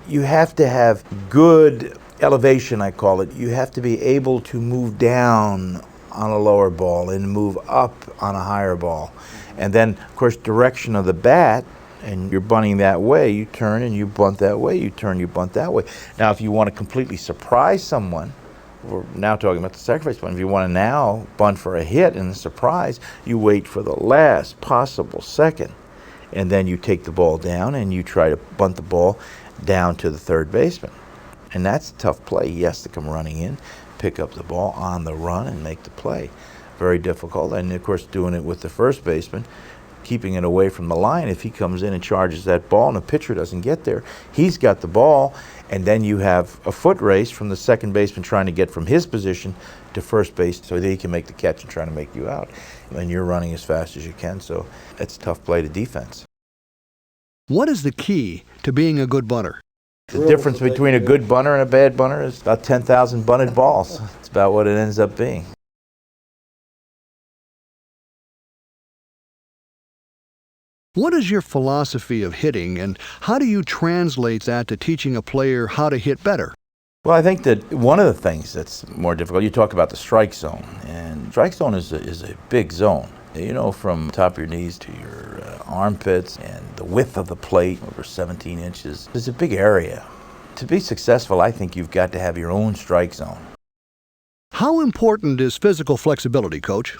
You have to have good elevation, I call it. You have to be able to move down on a lower ball and move up on a higher ball. And then, of course, direction of the bat, and you're bunting that way, you turn and you bunt that way, you turn, you bunt that way. Now, if you want to completely surprise someone, we're now talking about the sacrifice bunt. If you want to now bunt for a hit and a surprise, you wait for the last possible second. And then you take the ball down and you try to bunt the ball down to the third baseman. And that's a tough play. He has to come running in, pick up the ball on the run and make the play. Very difficult. And of course, doing it with the first baseman, keeping it away from the line. If he comes in and charges that ball and the pitcher doesn't get there, he's got the ball, and then you have a foot race from the second baseman trying to get from his position to first base so that he can make the catch and try to make you out. And you're running as fast as you can, so it's a tough play to defense. What is the key to being a good bunter? The difference between a good bunter and a bad bunter is about 10,000 bunted balls. It's about what it ends up being. What is your philosophy of hitting, and how do you translate that to teaching a player how to hit better? Well, I think that one of the things that's more difficult, you talk about the strike zone, and strike zone is a big zone. You know, from top of your knees to your armpits, and the width of the plate, over 17 inches. It's a big area. To be successful, I think you've got to have your own strike zone. How important is physical flexibility, Coach?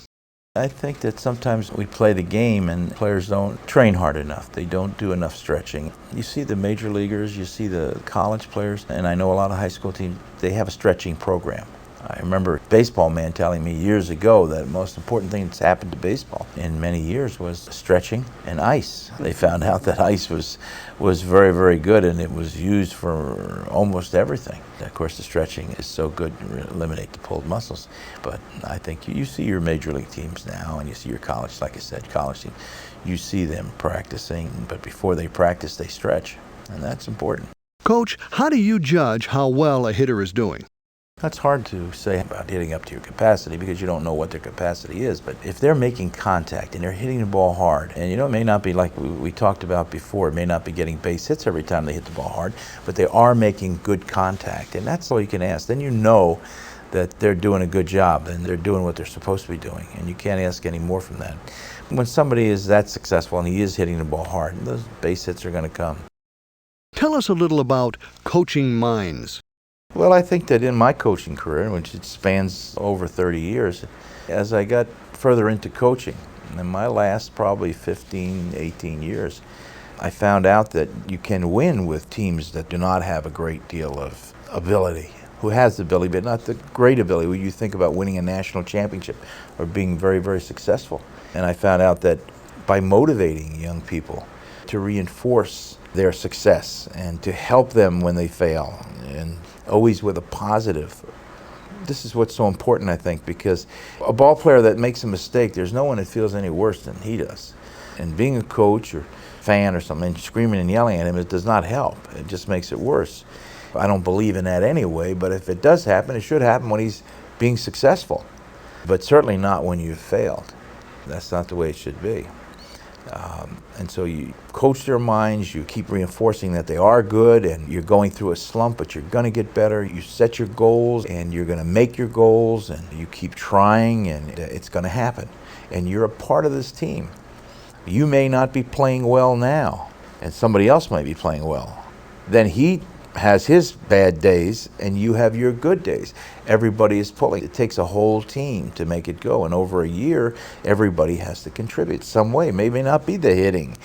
I think that sometimes we play the game and players don't train hard enough. They don't do enough stretching. You see the major leaguers, you see the college players, and I know a lot of high school teams, they have a stretching program. I remember a baseball man telling me years ago that the most important thing that's happened to baseball in many years was stretching and ice. They found out that ice was very, very good, and it was used for almost everything. Of course, the stretching is so good to eliminate the pulled muscles. But I think you see your major league teams now, and you see your college, like I said, college teams. You see them practicing, but before they practice, they stretch, and that's important. Coach, how do you judge how well a hitter is doing? That's hard to say about hitting up to your capacity because you don't know what their capacity is. But if they're making contact and they're hitting the ball hard, and it may not be like we talked about before, it may not be getting base hits every time they hit the ball hard, but they are making good contact, and that's all you can ask. Then you know that they're doing a good job and they're doing what they're supposed to be doing, and you can't ask any more from that. When somebody is that successful and he is hitting the ball hard, those base hits are going to come. Tell us a little about coaching minds. Well, I think that in my coaching career, which it spans over 30 years, as I got further into coaching, in my last probably 15, 18 years, I found out that you can win with teams that do not have a great deal of ability, who has the ability, but not the great ability. When you think about winning a national championship or being very, very successful. And I found out that by motivating young people to reinforce their success and to help them when they fail, and always with a positive. This is what's so important, I think, because a ball player that makes a mistake, there's no one that feels any worse than he does. And being a coach or fan or something, screaming and yelling at him, it does not help. It just makes it worse. I don't believe in that anyway, but if it does happen, it should happen when he's being successful, but certainly not when you've failed. That's not the way it should be. And so you coach their minds, you keep reinforcing that they are good, and you're going through a slump, but you're going to get better. You set your goals, and you're going to make your goals, and you keep trying, and it's going to happen. And you're a part of this team. You may not be playing well now, and somebody else might be playing well. Then he has his bad days, and you have your good days. Everybody is pulling. It takes a whole team to make it go, and over a year, everybody has to contribute some way. Maybe not be the hitting.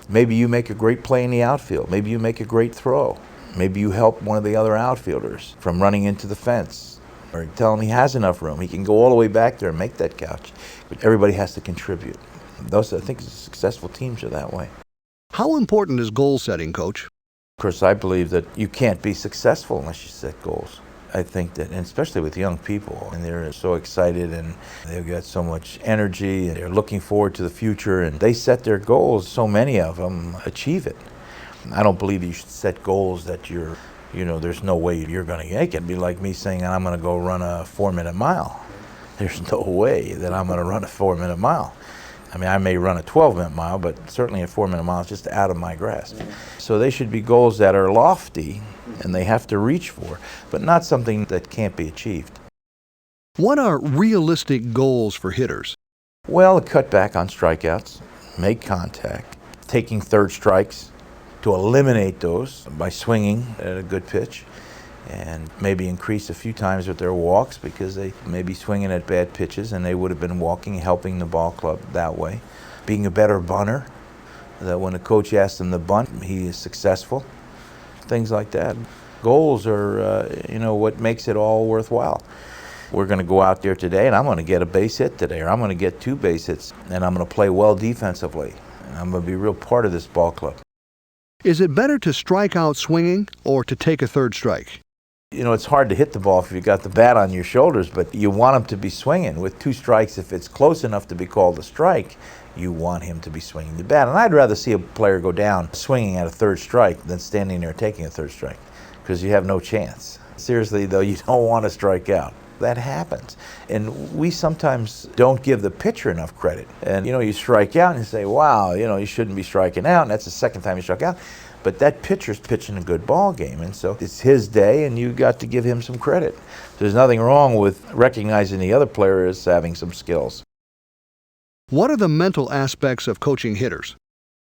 Maybe you make a great play in the outfield. Maybe you make a great throw. Maybe you help one of the other outfielders from running into the fence, or tell him he has enough room. He can go all the way back there and make that catch. But everybody has to contribute. Those, I think, successful teams are that way. How important is goal setting, Coach? Of course, I believe that you can't be successful unless you set goals. I think that, and especially with young people, and they're so excited and they've got so much energy and they're looking forward to the future, and they set their goals, so many of them achieve it. I don't believe you should set goals that there's no way you're going to make it. It'd be like me saying I'm going to go run a 4-minute mile. There's no way that I'm going to run a 4-minute mile. I mean, I may run a 12-minute mile, but certainly a 4-minute mile is just out of my grasp. So they should be goals that are lofty and they have to reach for, but not something that can't be achieved. What are realistic goals for hitters? Well, cut back on strikeouts, make contact, taking third strikes, to eliminate those by swinging at a good pitch, and maybe increase a few times with their walks because they may be swinging at bad pitches and they would have been walking, helping the ball club that way. Being a better bunter, that when the coach asks him to bunt, he is successful. Things like that. Goals are, what makes it all worthwhile. We're going to go out there today and I'm going to get a base hit today, or I'm going to get 2 base hits, and I'm going to play well defensively, and I'm going to be a real part of this ball club. Is it better to strike out swinging or to take a third strike? It's hard to hit the ball if you got the bat on your shoulders, but you want him to be swinging. With 2 strikes, if it's close enough to be called a strike, you want him to be swinging the bat. And I'd rather see a player go down swinging at a third strike than standing there taking a third strike, because you have no chance. Seriously, though, you don't want to strike out. That happens. And we sometimes don't give the pitcher enough credit. And, you strike out and you say, wow, you shouldn't be striking out, and that's the second time you struck out. But that pitcher's pitching a good ball game, and so it's his day, and you got to give him some credit. There's nothing wrong with recognizing the other player as having some skills. What are the mental aspects of coaching hitters?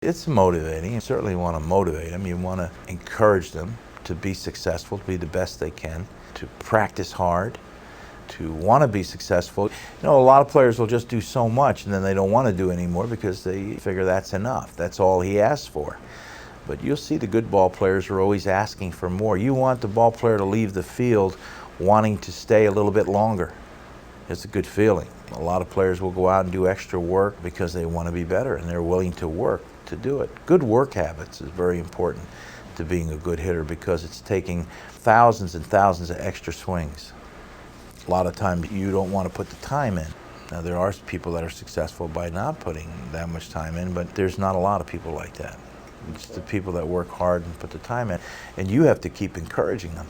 It's motivating. You certainly want to motivate them. You want to encourage them to be successful, to be the best they can, to practice hard, to want to be successful. A lot of players will just do so much, and then they don't want to do anymore because they figure that's enough. That's all he asks for. But you'll see the good ball players are always asking for more. You want the ball player to leave the field wanting to stay a little bit longer. It's a good feeling. A lot of players will go out and do extra work because they want to be better and they're willing to work to do it. Good work habits is very important to being a good hitter because it's taking thousands and thousands of extra swings. A lot of times you don't want to put the time in. Now there are people that are successful by not putting that much time in, but there's not a lot of people like that. It's the people that work hard and put the time in. And you have to keep encouraging them.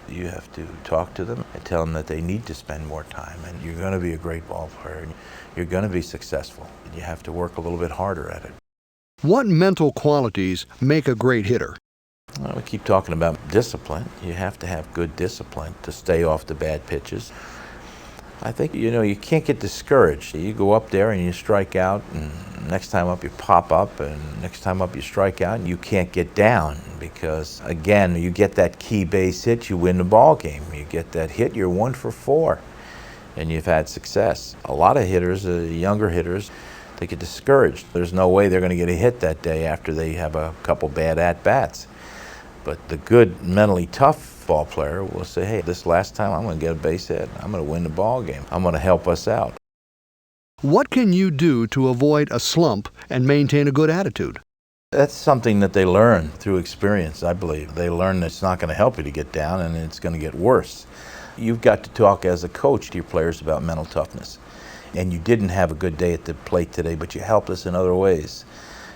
You have to talk to them and tell them that they need to spend more time. And you're going to be a great ball player. And you're going to be successful. And you have to work a little bit harder at it. What mental qualities make a great hitter? Well, we keep talking about discipline. You have to have good discipline to stay off the bad pitches. I think, you can't get discouraged. You go up there and you strike out, and next time up you pop up, and next time up you strike out, and you can't get down because, again, you get that key base hit, you win the ball game. You get that hit, you're 1 for 4, and you've had success. A lot of hitters, younger hitters, they get discouraged. There's no way they're going to get a hit that day after they have a couple bad at-bats. But the good, mentally tough ball player will say, hey, this last time I'm going to get a base hit. I'm going to win the ball game. I'm going to help us out. What can you do to avoid a slump and maintain a good attitude? That's something that they learn through experience, I believe. They learn that it's not going to help you to get down and it's going to get worse. You've got to talk as a coach to your players about mental toughness. And you didn't have a good day at the plate today, but you helped us in other ways.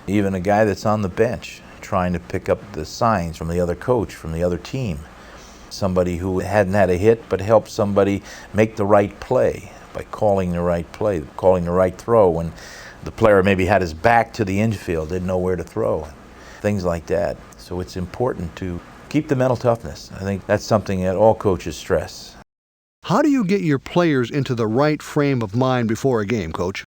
Even a guy that's on the bench trying to pick up the signs from the other coach, from the other team. Somebody who hadn't had a hit but helped somebody make the right play by calling the right play, calling the right throw when the player maybe had his back to the infield, didn't know where to throw, things like that. So it's important to keep the mental toughness. I think that's something that all coaches stress. How do you get your players into the right frame of mind before a game, Coach?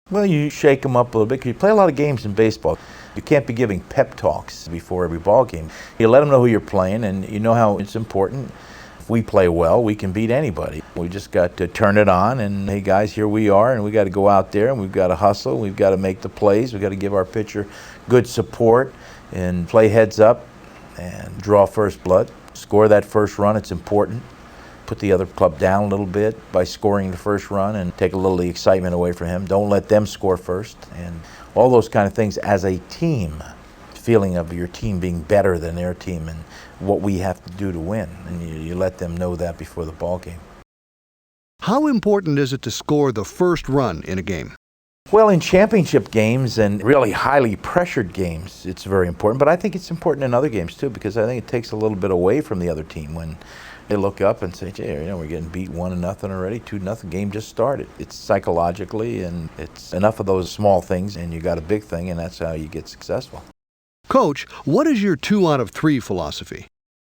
Well, you shake them up a little bit. You play a lot of games in baseball. You can't be giving pep talks before every ball game. You let them know who you're playing, and you know how it's important. If we play well, we can beat anybody. We just got to turn it on, and hey guys, here we are, and we got to go out there, and we've got to hustle, we've got to make the plays, we've got to give our pitcher good support, and play heads up, and draw first blood. Score that first run, it's important. Put the other club down a little bit by scoring the first run and take a little of the excitement away from him. Don't let them score first. And all those kind of things as a team, feeling of your team being better than their team and what we have to do to win. And you let them know that before the ball game. How important is it to score the first run in a game? Well, in championship games and really highly pressured games, it's very important. But I think it's important in other games too, because I think it takes a little bit away from the other team when they look up and say, gee, we're getting beat 1-0 already, 2-0, game just started. It's psychologically, and it's enough of those small things, and you got a big thing, and that's how you get successful. Coach, what is your 2 out of 3 philosophy?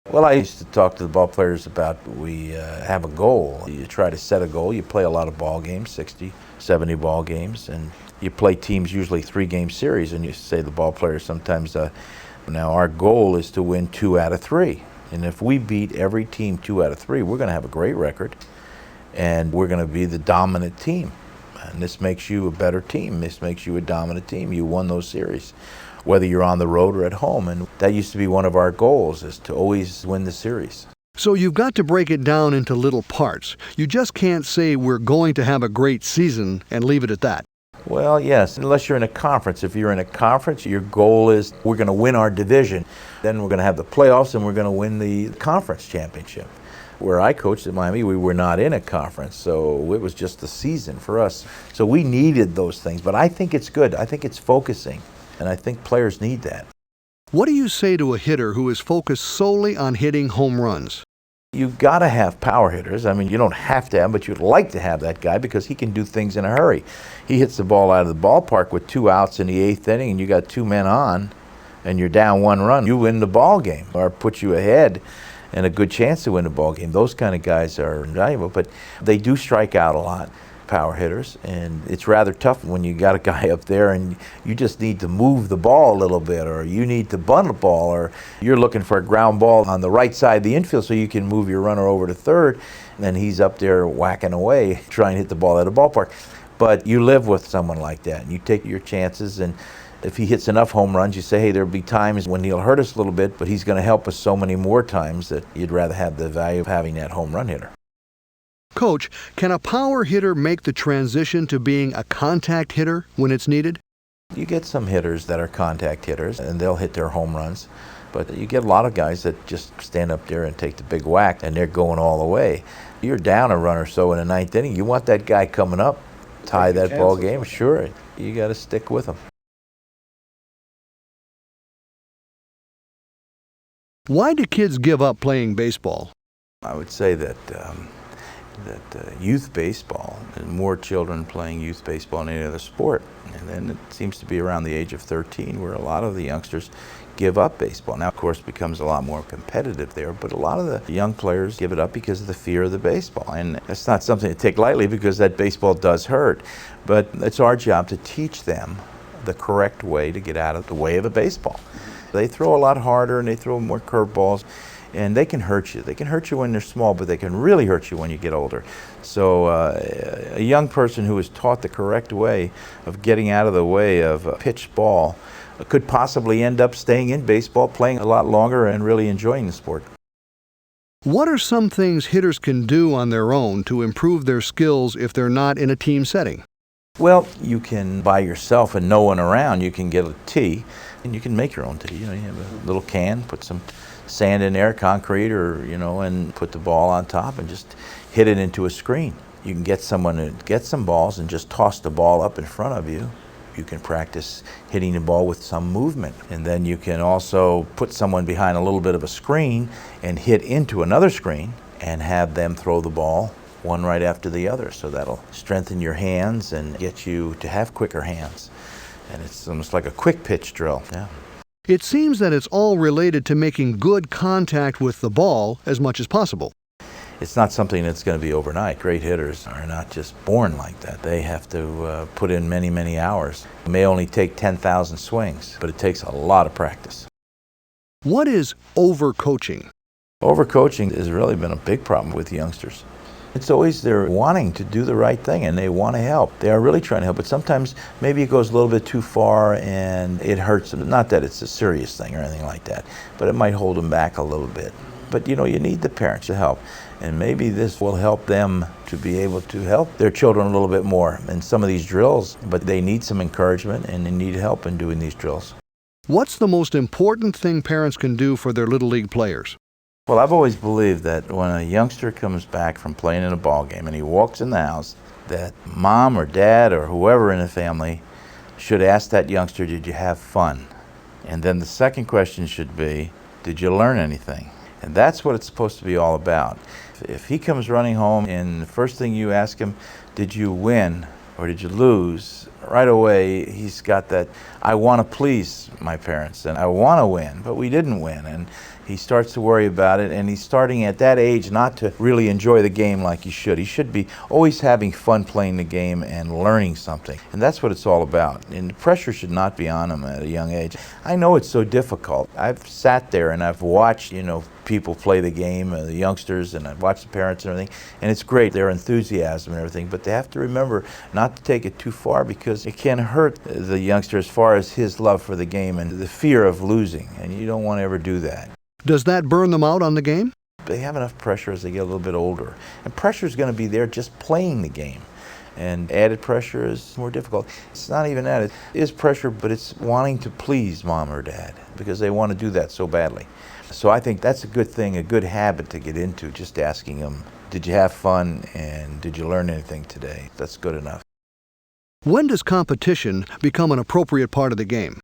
Well, I used to talk to the ball players about we have a goal. You try to set a goal. You play a lot of ball games, 60, 70 ball games, and you play teams usually 3-game series, and you say to the ball players sometimes, now our goal is to win 2 out of 3. And if we beat every team 2 out of 3, we're going to have a great record, and we're going to be the dominant team. And this makes you a better team. This makes you a dominant team. You won those series, whether you're on the road or at home. And that used to be one of our goals, is to always win the series. So you've got to break it down into little parts. You just can't say we're going to have a great season and leave it at that. Well, yes, unless you're in a conference. If you're in a conference, your goal is we're going to win our division. Then we're going to have the playoffs and we're going to win the conference championship. Where I coached at Miami, we were not in a conference, so it was just the season for us. So we needed those things, but I think it's good. I think it's focusing, and I think players need that. What do you say to a hitter who is focused solely on hitting home runs? You've got to have power hitters. I mean, you don't have to have them, but you'd like to have that guy because he can do things in a hurry. He hits the ball out of the ballpark with 2 outs in the 8th inning, and you got 2 men on, and you're down 1 run. You win the ball game, or put you ahead, and a good chance to win the ball game. Those kind of guys are invaluable, but they do strike out a lot, power hitters, and it's rather tough when you got a guy up there and you just need to move the ball a little bit, or you need to bunt the ball, or you're looking for a ground ball on the right side of the infield so you can move your runner over to third, and then he's up there whacking away trying to hit the ball out of the ballpark. But you live with someone like that, and you take your chances, and if he hits enough home runs, you say, hey, there'll be times when he'll hurt us a little bit, but he's going to help us so many more times that you'd rather have the value of having that home run hitter. Coach, can a power hitter make the transition to being a contact hitter when it's needed? You get some hitters that are contact hitters, and they'll hit their home runs. But you get a lot of guys that just stand up there and take the big whack, and they're going all the way. You're down a run or so in the 9th inning. You want that guy coming up, tie that ball game. Sure, you got to stick with him. Why do kids give up playing baseball? I would say that youth baseball, more children playing youth baseball than any other sport. And then it seems to be around the age of 13 where a lot of the youngsters give up baseball. Now, of course, it becomes a lot more competitive there, but a lot of the young players give it up because of the fear of the baseball. And that's not something to take lightly because that baseball does hurt. But it's our job to teach them the correct way to get out of the way of a baseball. They throw a lot harder and they throw more curveballs, and they can hurt you. They can hurt you when they're small, but they can really hurt you when you get older. So a young person who is taught the correct way of getting out of the way of a pitched ball could possibly end up staying in baseball, playing a lot longer, and really enjoying the sport. What are some things hitters can do on their own to improve their skills if they're not in a team setting? Well, you can, by yourself and no one around, you can get a tee, and you can make your own tee. You know, you have a little can, put some sand in there, concrete, or, you know, and put the ball on top and just hit it into a screen. You can get someone to get some balls and just toss the ball up in front of you. You can practice hitting the ball with some movement. And then you can also put someone behind a little bit of a screen and hit into another screen and have them throw the ball one right after the other. So that'll strengthen your hands and get you to have quicker hands. And it's almost like a quick pitch drill. Yeah. It seems that it's all related to making good contact with the ball as much as possible. It's not something that's going to be overnight. Great hitters are not just born like that. They have to put in many, many hours. It may only take 10,000 swings, but it takes a lot of practice. What is overcoaching? Overcoaching has really been a big problem with youngsters. It's always they're wanting to do the right thing and they want to help. They are really trying to help, but sometimes maybe it goes a little bit too far and it hurts them. Not that it's a serious thing or anything like that, but it might hold them back a little bit. But you know, you need the parents to help, and maybe this will help them to be able to help their children a little bit more in some of these drills, but they need some encouragement and they need help in doing these drills. What's the most important thing parents can do for their Little League players? Well, I've always believed that when a youngster comes back from playing in a ball game and he walks in the house, that mom or dad or whoever in the family should ask that youngster, did you have fun? And then the second question should be, did you learn anything? And that's what it's supposed to be all about. If he comes running home and the first thing you ask him, did you win or did you lose? Right away, he's got that, I want to please my parents and I want to win, but we didn't win. And he starts to worry about it, and he's starting at that age not to really enjoy the game like he should. He should be always having fun playing the game and learning something. And that's what it's all about. And the pressure should not be on him at a young age. I know it's so difficult. I've sat there and I've watched, you know, people play the game, the youngsters, and I've watched the parents and everything, and it's great, their enthusiasm and everything, but they have to remember not to take it too far because it can hurt the youngster as far as his love for the game and the fear of losing, and you don't want to ever do that. Does that burn them out on the game? They have enough pressure as they get a little bit older, and pressure is going to be there just playing the game. And added pressure is more difficult. It's not even that. It is pressure, but it's wanting to please mom or dad because they want to do that so badly. So I think that's a good thing, a good habit to get into, just asking them, did you have fun and did you learn anything today? That's good enough. When does competition become an appropriate part of the game?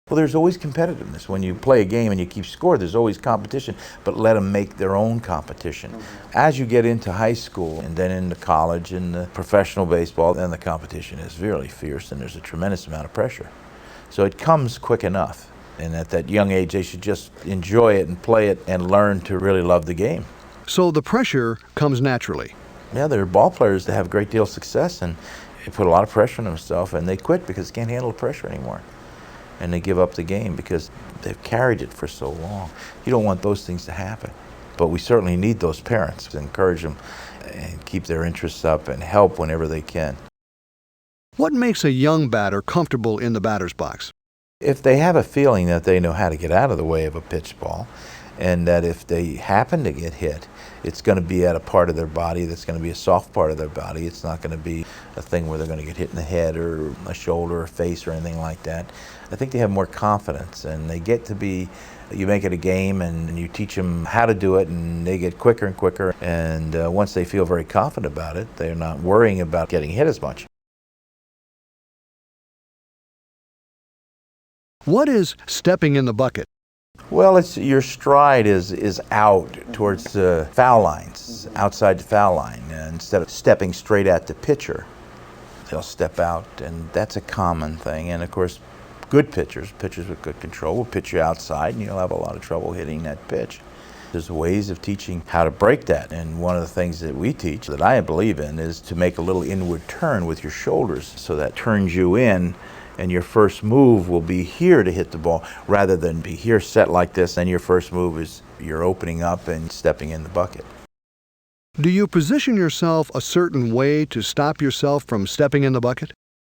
Well, there's always competitiveness. When you play a game and you keep score, there's always competition, but let them make their own competition. As you get into high school and then into college and the professional baseball, then the competition is really fierce and there's a tremendous amount of pressure. So it comes quick enough. And at that young age, they should just enjoy it and play it and learn to really love the game. So the pressure comes naturally. Yeah, there are ball players that have a great deal of success and they put a lot of pressure on themselves and they quit because they can't handle the pressure anymore. And they give up the game because they've carried it for so long. You don't want those things to happen. But we certainly need those parents to encourage them and keep their interests up and help whenever they can. What makes a young batter comfortable in the batter's box? If they have a feeling that they know how to get out of the way of a pitch ball, and that if they happen to get hit, it's going to be at a part of their body that's going to be a soft part of their body. It's not going to be a thing where they're going to get hit in the head or a shoulder or face or anything like that. I think they have more confidence, and they get to be, you make it a game and you teach them how to do it, and they get quicker and quicker, and once they feel very confident about it, they're not worrying about getting hit as much. What is stepping in the bucket? Well, it's your stride is out towards the foul lines, outside the foul line, instead of stepping straight at the pitcher. they'll step out, and that's a common thing. And of course, good pitchers with good control, will pitch you outside, and you'll have a lot of trouble hitting that pitch. There's ways of teaching how to break that, and one of the things that we teach that I believe in is to make a little inward turn with your shoulders, so that turns you in, and your first move will be here to hit the ball rather than be here set like this, and your first move is you're opening up and stepping in the bucket. Do you position yourself a certain way to stop yourself from stepping in the bucket?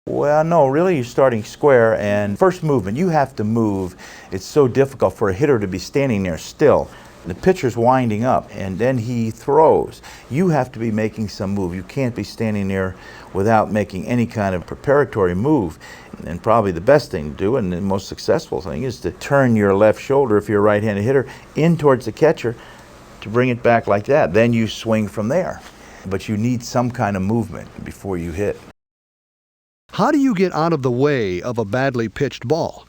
Well, no, really you're starting square, and first movement, you have to move. It's so difficult for a hitter to be standing there still. The pitcher's winding up, and then he throws. You have to be making some move. You can't be standing there without making any kind of preparatory move. And probably the best thing to do, and the most successful thing, is to turn your left shoulder, if you're a right-handed hitter, in towards the catcher to bring it back like that. Then you swing from there. But you need some kind of movement before you hit. How do you get out of the way of a badly pitched ball?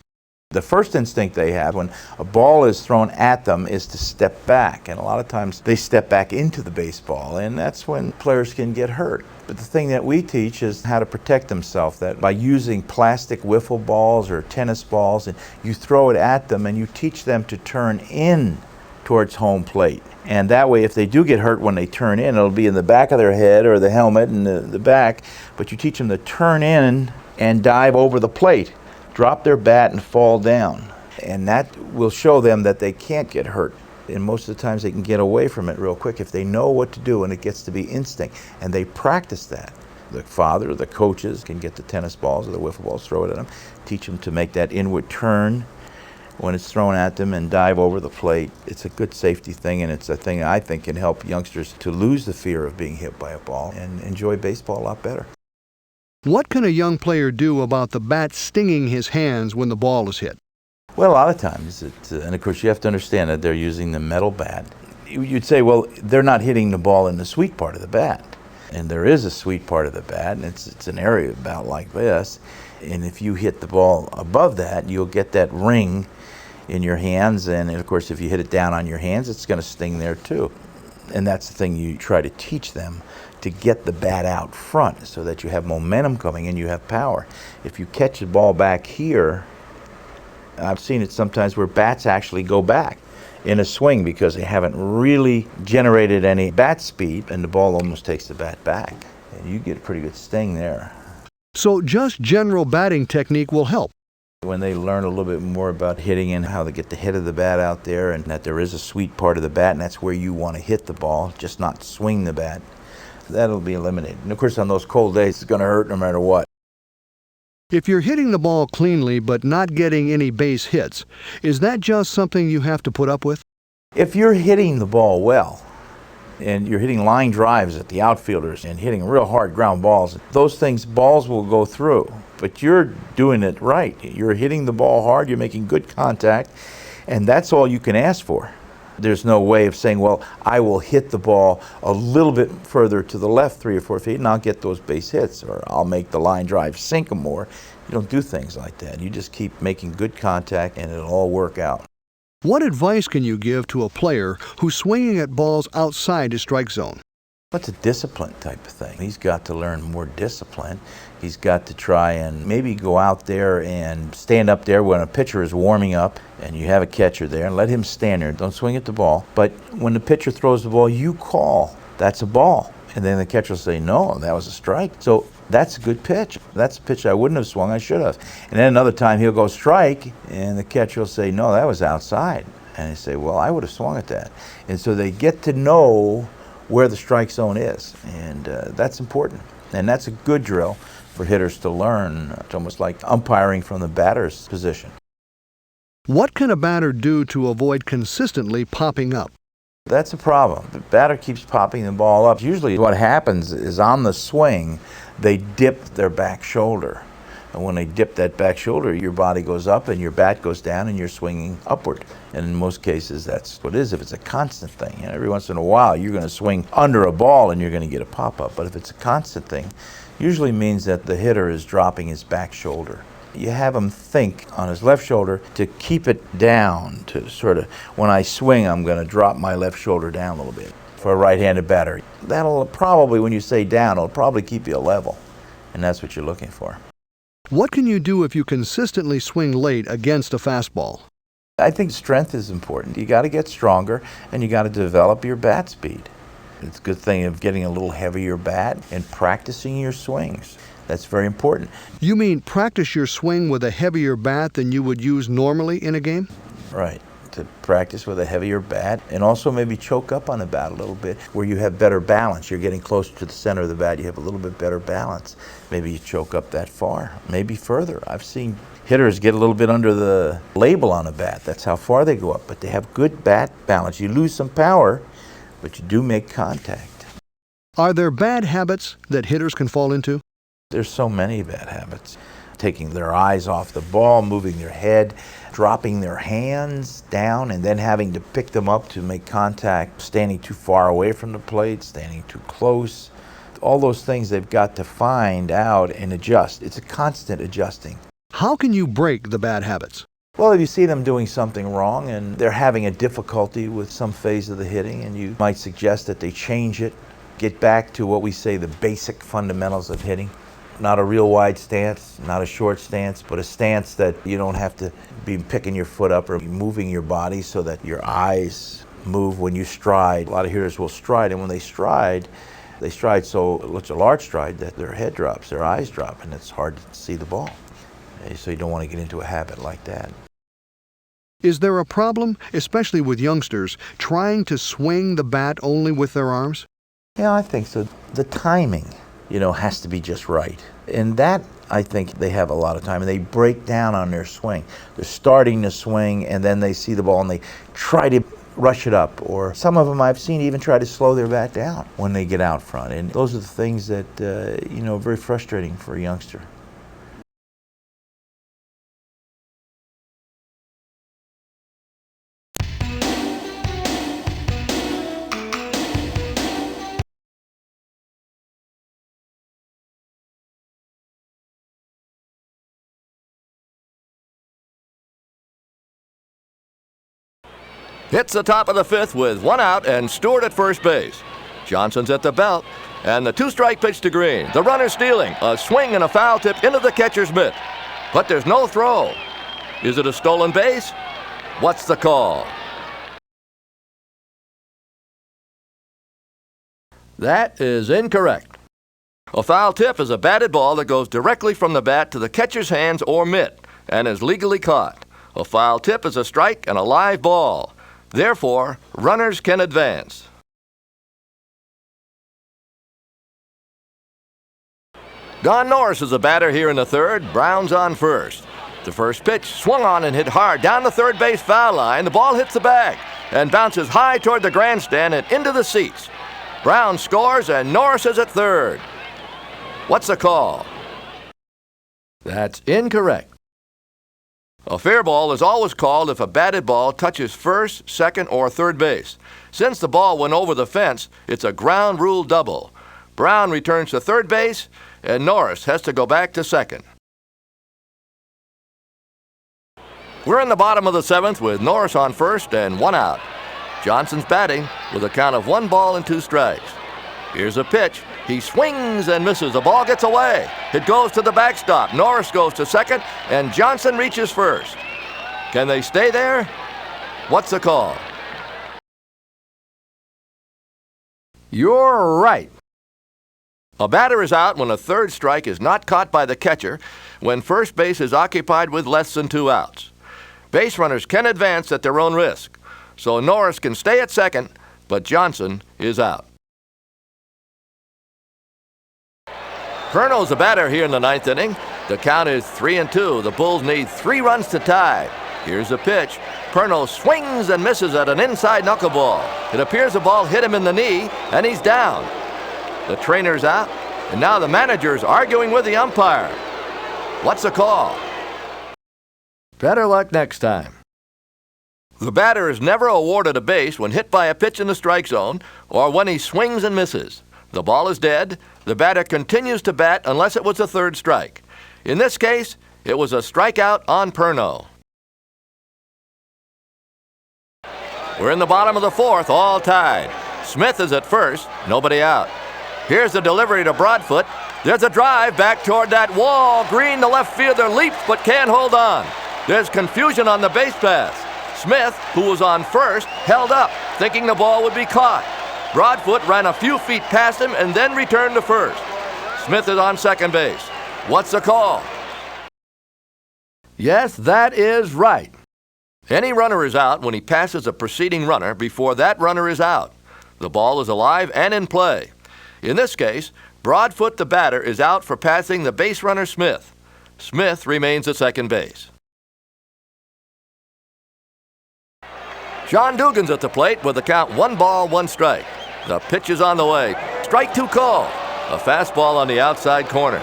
The first instinct they have when a ball is thrown at them is to step back, and a lot of times they step back into the baseball, and that's when players can get hurt. But the thing that we teach is how to protect themselves, that by using plastic wiffle balls or tennis balls, and you throw it at them and you teach them to turn in towards home plate. And that way, if they do get hurt when they turn in, it'll be in the back of their head or the helmet in the back, but you teach them to turn in and dive over the plate, drop their bat and fall down. And that will show them that they can't get hurt. And most of the times they can get away from it real quick if they know what to do, and it gets to be instinct. And they practice that. The father or the coaches can get the tennis balls or the wiffle balls, throw it at them, teach them to make that inward turn when it's thrown at them and dive over the plate. It's a good safety thing, and it's a thing I think can help youngsters to lose the fear of being hit by a ball and enjoy baseball a lot better. What can a young player do about the bat stinging his hands when the ball is hit? Well, a lot of times, and of course you have to understand that they're using the metal bat. You'd say, well, they're not hitting the ball in the sweet part of the bat. And there is a sweet part of the bat, and it's an area about like this. And if you hit the ball above that, you'll get that ring in your hands, and of course if you hit it down on your hands, it's going to sting there too. And that's the thing you try to teach them, to get the bat out front so that you have momentum coming and you have power. If you catch the ball back here, I've seen it sometimes where bats actually go back in a swing because they haven't really generated any bat speed, and the ball almost takes the bat back. And you get a pretty good sting there. So just general batting technique will help. When they learn a little bit more about hitting and how to get the head of the bat out there, and that there is a sweet part of the bat, and that's where you want to hit the ball, just not swing the bat, that'll be eliminated. And of course on those cold days it's going to hurt no matter what. If you're hitting the ball cleanly but not getting any base hits, is that just something you have to put up with? If you're hitting the ball well, and you're hitting line drives at the outfielders and hitting real hard ground balls, those things, balls will go through. But you're doing it right. You're hitting the ball hard, you're making good contact, and that's all you can ask for. There's no way of saying, well, I will hit the ball a little bit further to the left 3 or 4 feet and I'll get those base hits, or I'll make the line drive sink them more. You don't do things like that. You just keep making good contact and it'll all work out. What advice can you give to a player who's swinging at balls outside his strike zone? It's a discipline type of thing. He's got to learn more discipline. He's got to try and maybe go out there and stand up there when a pitcher is warming up and you have a catcher there, and let him stand there. Don't swing at the ball. But when the pitcher throws the ball, you call, that's a ball. And then the catcher will say, no, that was a strike. So that's a good pitch. That's a pitch I wouldn't have swung, I should have. And then another time he'll go strike, and the catcher will say, no, that was outside. And they say, well, I would have swung at that. And so they get to know where the strike zone is, and that's important. And that's a good drill for hitters to learn. It's almost like umpiring from the batter's position. What can a batter do to avoid consistently popping up? That's a problem. The batter keeps popping the ball up. Usually what happens is on the swing, they dip their back shoulder. And when they dip that back shoulder, your body goes up and your bat goes down and you're swinging upward. And in most cases, that's what it is if it's a constant thing. You know, every once in a while, you're going to swing under a ball and you're going to get a pop-up. But if it's a constant thing, usually means that the hitter is dropping his back shoulder. You have him think on his left shoulder to keep it down, to sort of, when I swing, I'm going to drop my left shoulder down a little bit. For a right-handed batter, that'll probably, when you say down, it'll probably keep you level. and that's what you're looking for. What can you do if you consistently swing late against a fastball? I think strength is important. You got to get stronger, and you got to develop your bat speed. It's a good thing of getting a little heavier bat and practicing your swings. That's very important. You mean practice your swing with a heavier bat than you would use normally in a game? Right. To practice with a heavier bat, and also maybe choke up on the bat a little bit where you have better balance. You're getting closer to the center of the bat, you have a little bit better balance. Maybe you choke up that far, maybe further. I've seen hitters get a little bit under the label on a bat. That's how far they go up, but they have good bat balance. You lose some power, but you do make contact. Are there bad habits that hitters can fall into? There's so many bad habits. Taking their eyes off the ball, moving their head, dropping their hands down, and then having to pick them up to make contact, standing too far away from the plate, standing too close. All those things they've got to find out and adjust. It's a constant adjusting. How can you break the bad habits? Well, if you see them doing something wrong and they're having a difficulty with some phase of the hitting, and you might suggest that they change it, get back to what we say the basic fundamentals of hitting. Not a real wide stance, not a short stance, but a stance that you don't have to be picking your foot up or moving your body so that your eyes move when you stride. A lot of hitters will stride, and when they stride so it's a large stride that their head drops, their eyes drop, and it's hard to see the ball. So you don't want to get into a habit like that. Is there a problem, especially with youngsters, trying to swing the bat only with their arms? Yeah, I think so. The timing, has to be just right. And that, I think they have a lot of time, and they break down on their swing. They're starting to swing, and then they see the ball, and they try to rush it up. Or some of them I've seen even try to slow their bat down when they get out front. And those are the things that, are very frustrating for a youngster. Hits the top of the fifth with one out and Stewart at first base. Johnson's at the belt, and the two-strike pitch to Green. The runner stealing. A swing and a foul tip into the catcher's mitt. But there's no throw. Is it a stolen base? What's the call? That is incorrect. A foul tip is a batted ball that goes directly from the bat to the catcher's hands or mitt and is legally caught. A foul tip is a strike and a live ball. Therefore, runners can advance. Don Norris is a batter here in the third. Brown's on first. The first pitch swung on and hit hard down the third base foul line. The ball hits the bag and bounces high toward the grandstand and into the seats. Brown scores and Norris is at third. What's the call? That's incorrect. A fair ball is always called if a batted ball touches first, second, or third base. Since the ball went over the fence, it's a ground rule double. Brown returns to third base, and Norris has to go back to second. We're in the bottom of the seventh with Norris on first and one out. Johnson's batting with a count of 1 ball and 2 strikes. Here's a pitch. He swings and misses. The ball gets away. It goes to the backstop. Norris goes to second, and Johnson reaches first. Can they stay there? What's the call? You're right. A batter is out when a third strike is not caught by the catcher when first base is occupied with less than 2 outs. Base runners can advance at their own risk, so Norris can stay at second, but Johnson is out. Perno's a batter here in the 9th inning. The count is 3-2. The Bulls need 3 runs to tie. Here's a pitch. Perno swings and misses at an inside knuckleball. It appears the ball hit him in the knee, and he's down. The trainer's out, and now the manager's arguing with the umpire. What's the call? Better luck next time. The batter is never awarded a base when hit by a pitch in the strike zone or when he swings and misses. The ball is dead. The batter continues to bat unless it was a third strike. In this case, it was a strikeout on Perno. We're in the bottom of the 4th, all tied. Smith is at first, nobody out. Here's the delivery to Broadfoot. There's a drive back toward that wall. Green, the left fielder, leaps but can't hold on. There's confusion on the base pass. Smith, who was on first, held up, thinking the ball would be caught. Broadfoot ran a few feet past him and then returned to first. Smith is on second base. What's the call? Yes, that is right. Any runner is out when he passes a preceding runner before that runner is out. The ball is alive and in play. In this case, Broadfoot, the batter, is out for passing the base runner Smith. Smith remains at second base. John Dugan's at the plate with the count 1 ball, 1 strike. The pitch is on the way. Strike 2 called. A fastball on the outside corner.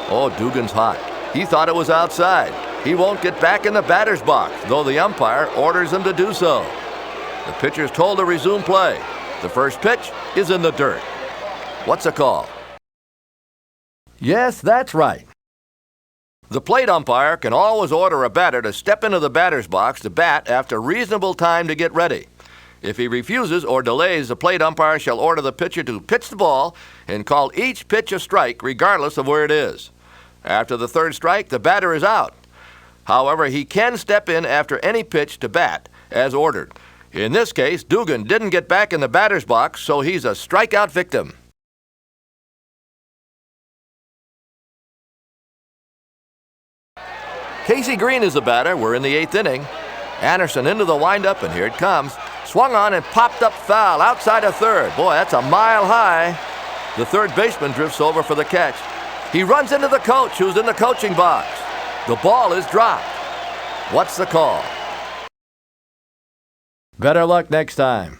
Oh, Dugan's hot. He thought it was outside. He won't get back in the batter's box, though the umpire orders him to do so. The pitcher's told to resume play. The first pitch is in the dirt. What's the call? Yes, that's right. The plate umpire can always order a batter to step into the batter's box to bat after reasonable time to get ready. If he refuses or delays, the plate umpire shall order the pitcher to pitch the ball and call each pitch a strike regardless of where it is. After the third strike, the batter is out. However, he can step in after any pitch to bat, as ordered. In this case, Dugan didn't get back in the batter's box, so he's a strikeout victim. Casey Green is the batter. We're in the 8th inning. Anderson into the windup, and here it comes. Swung on and popped up foul outside of third. Boy, that's a mile high. The third baseman drifts over for the catch. He runs into the coach, who's in the coaching box. The ball is dropped. What's the call? Better luck next time.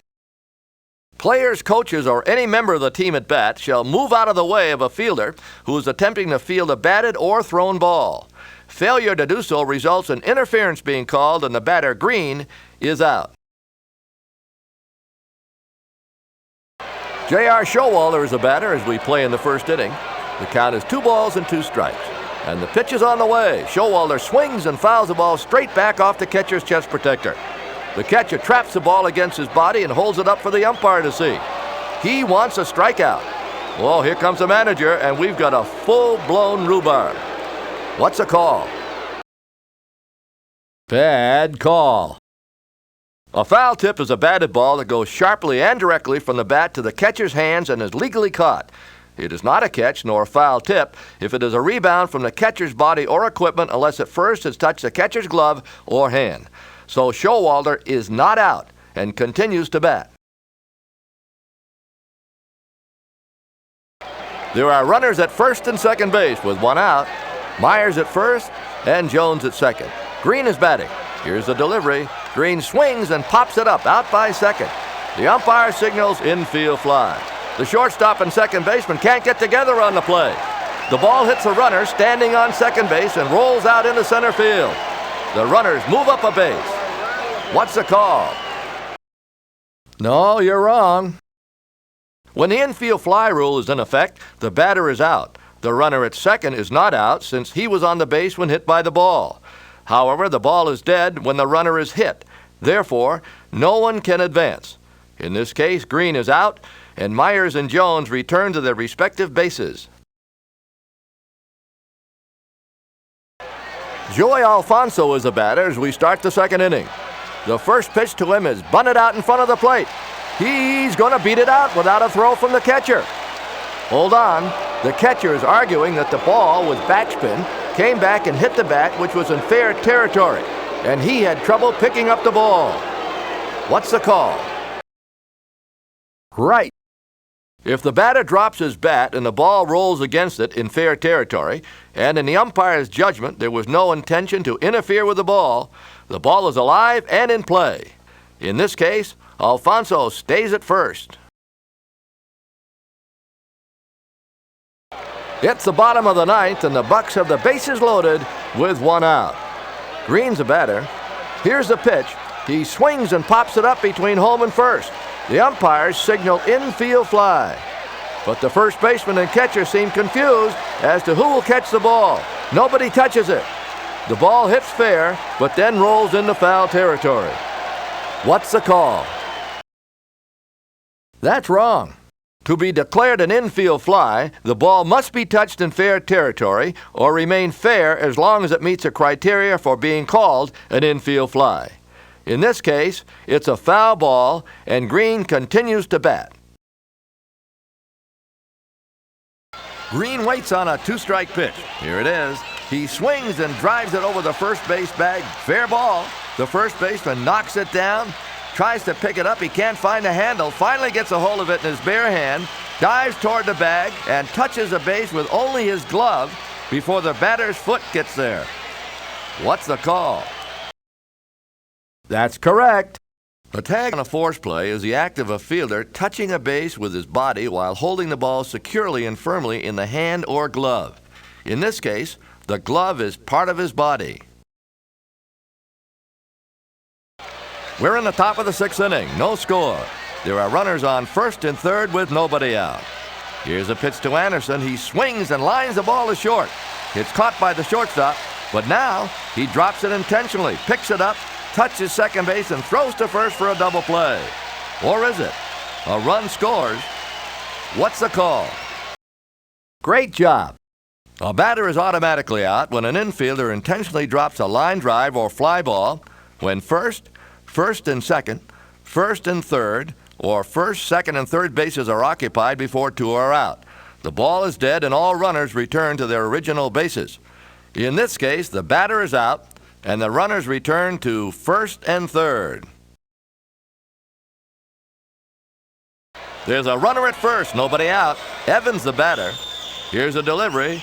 Players, coaches, or any member of the team at bat shall move out of the way of a fielder who is attempting to field a batted or thrown ball. Failure to do so results in interference being called, and the batter, Green, is out. J.R. Showalter is the batter as we play in the first inning. The count is 2 balls and 2 strikes. And the pitch is on the way. Showalter swings and fouls the ball straight back off the catcher's chest protector. The catcher traps the ball against his body and holds it up for the umpire to see. He wants a strikeout. Well, here comes the manager, and we've got a full-blown rhubarb. What's the call? Bad call. A foul tip is a batted ball that goes sharply and directly from the bat to the catcher's hands and is legally caught. It is not a catch nor a foul tip if it is a rebound from the catcher's body or equipment unless at first it's touched the catcher's glove or hand. So Showalter is not out and continues to bat. There are runners at first and second base with 1 out. Myers at first and Jones at second. Green is batting. Here's the delivery. Green swings and pops it up out by second. The umpire signals infield fly. The shortstop and second baseman can't get together on the play. The ball hits a runner standing on second base and rolls out into center field. The runners move up a base. What's the call? No, you're wrong. When the infield fly rule is in effect, the batter is out. The runner at second is not out since he was on the base when hit by the ball. However, the ball is dead when the runner is hit. Therefore, no one can advance. In this case, Green is out, and Myers and Jones return to their respective bases. Joey Alfonso is the batter as we start the second inning. The first pitch to him is bunted out in front of the plate. He's going to beat it out without a throw from the catcher. Hold on. The catcher is arguing that the ball was backspin, came back and hit the bat, which was in fair territory, and he had trouble picking up the ball. What's the call? Right. If the batter drops his bat and the ball rolls against it in fair territory, and in the umpire's judgment there was no intention to interfere with the ball is alive and in play. In this case, Alfonso stays at first. It's the bottom of the 9th, and the Bucks have the bases loaded with 1 out. Green's the batter. Here's the pitch. He swings and pops it up between home and first. The umpires signal infield fly. But the first baseman and catcher seem confused as to who will catch the ball. Nobody touches it. The ball hits fair, but then rolls into foul territory. What's the call? That's wrong. To be declared an infield fly, the ball must be touched in fair territory or remain fair as long as it meets the criteria for being called an infield fly. In this case, it's a foul ball, and Green continues to bat. Green waits on a two-strike pitch. Here it is. He swings and drives it over the first base bag. Fair ball. The first baseman knocks it down, tries to pick it up. He can't find the handle. Finally gets a hold of it in his bare hand, dives toward the bag, and touches the base with only his glove before the batter's foot gets there. What's the call? That's correct. A tag on a force play is the act of a fielder touching a base with his body while holding the ball securely and firmly in the hand or glove. In this case, the glove is part of his body. We're in the top of the sixth inning. No score. There are runners on first and third with nobody out. Here's a pitch to Anderson. He swings and lines the ball to short. It's caught by the shortstop, but now he drops it intentionally, picks it up, touches second base, and throws to first for a double play. Or is it? A run scores. What's the call? Great job. A batter is automatically out when an infielder intentionally drops a line drive or fly ball when first and second, first and third, or first, second, and third bases are occupied before two are out. The ball is dead and all runners return to their original bases. In this case, the batter is out and the runners return to first and third. There's a runner at first, nobody out. Evans the batter. Here's a delivery.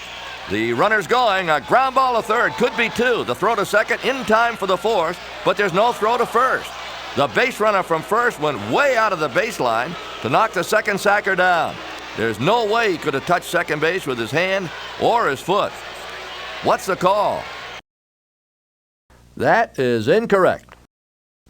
The runner's going, a ground ball to third, could be two. The throw to second in time for the fourth, but there's no throw to first. The base runner from first went way out of the baseline to knock the second sacker down. There's no way he could have touched second base with his hand or his foot. What's the call? That is incorrect.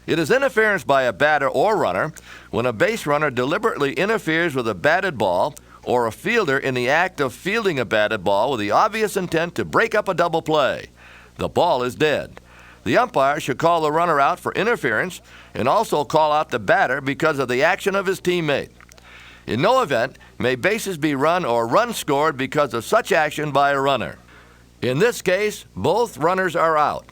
It is interference by a batter or runner when a base runner deliberately interferes with a batted ball or a fielder in the act of fielding a batted ball with the obvious intent to break up a double play. The ball is dead. The umpire should call the runner out for interference and also call out the batter because of the action of his teammate. In no event may bases be run or runs scored because of such action by a runner. In this case, both runners are out.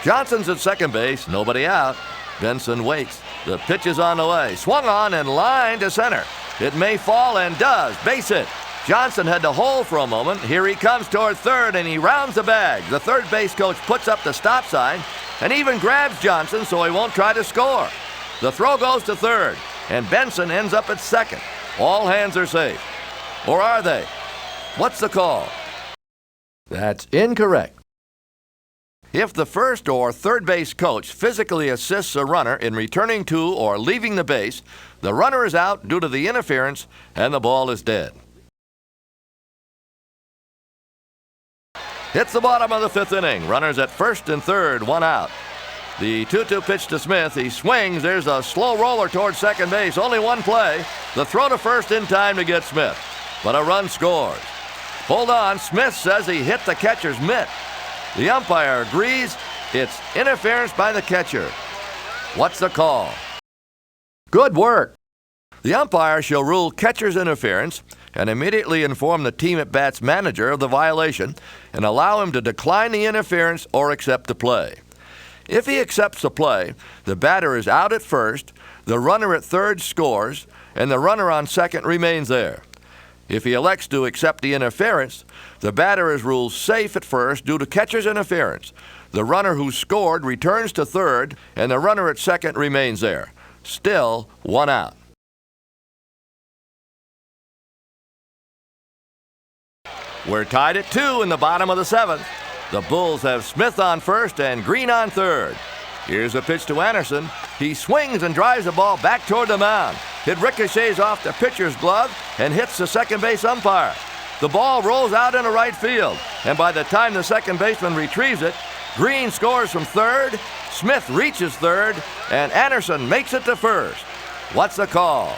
Johnson's at second base, nobody out. Benson waits. The pitch is on the way. Swung on and lined to center. It may fall and does. Base hit. Johnson had to hold for a moment. Here he comes toward third and he rounds the bag. The third base coach puts up the stop sign and even grabs Johnson so he won't try to score. The throw goes to third and Benson ends up at second. All hands are safe. Or are they? What's the call? That's incorrect. If the first or third base coach physically assists a runner in returning to or leaving the base, the runner is out due to the interference and the ball is dead. Hits the bottom of the fifth inning. Runners at first and third, one out. The 2-2 pitch to Smith. He swings. There's a slow roller towards second base. Only one play. The throw to first in time to get Smith. But a run scores. Hold on. Smith says he hit the catcher's mitt. The umpire agrees. It's interference by the catcher. What's the call? Good work. The umpire shall rule catcher's interference and immediately inform the team at bat's manager of the violation and allow him to decline the interference or accept the play. If he accepts the play, the batter is out at first, the runner at third scores, and the runner on second remains there. If he elects to accept the interference, the batter is ruled safe at first due to catcher's interference. The runner who scored returns to third, and the runner at second remains there. Still one out. We're tied at 2 in the bottom of the seventh. The Bulls have Smith on first and Green on third. Here's a pitch to Anderson. He swings and drives the ball back toward the mound. It ricochets off the pitcher's glove and hits the second base umpire. The ball rolls out into right field, and by the time the second baseman retrieves it, Green scores from third, Smith reaches third, and Anderson makes it to first. What's the call?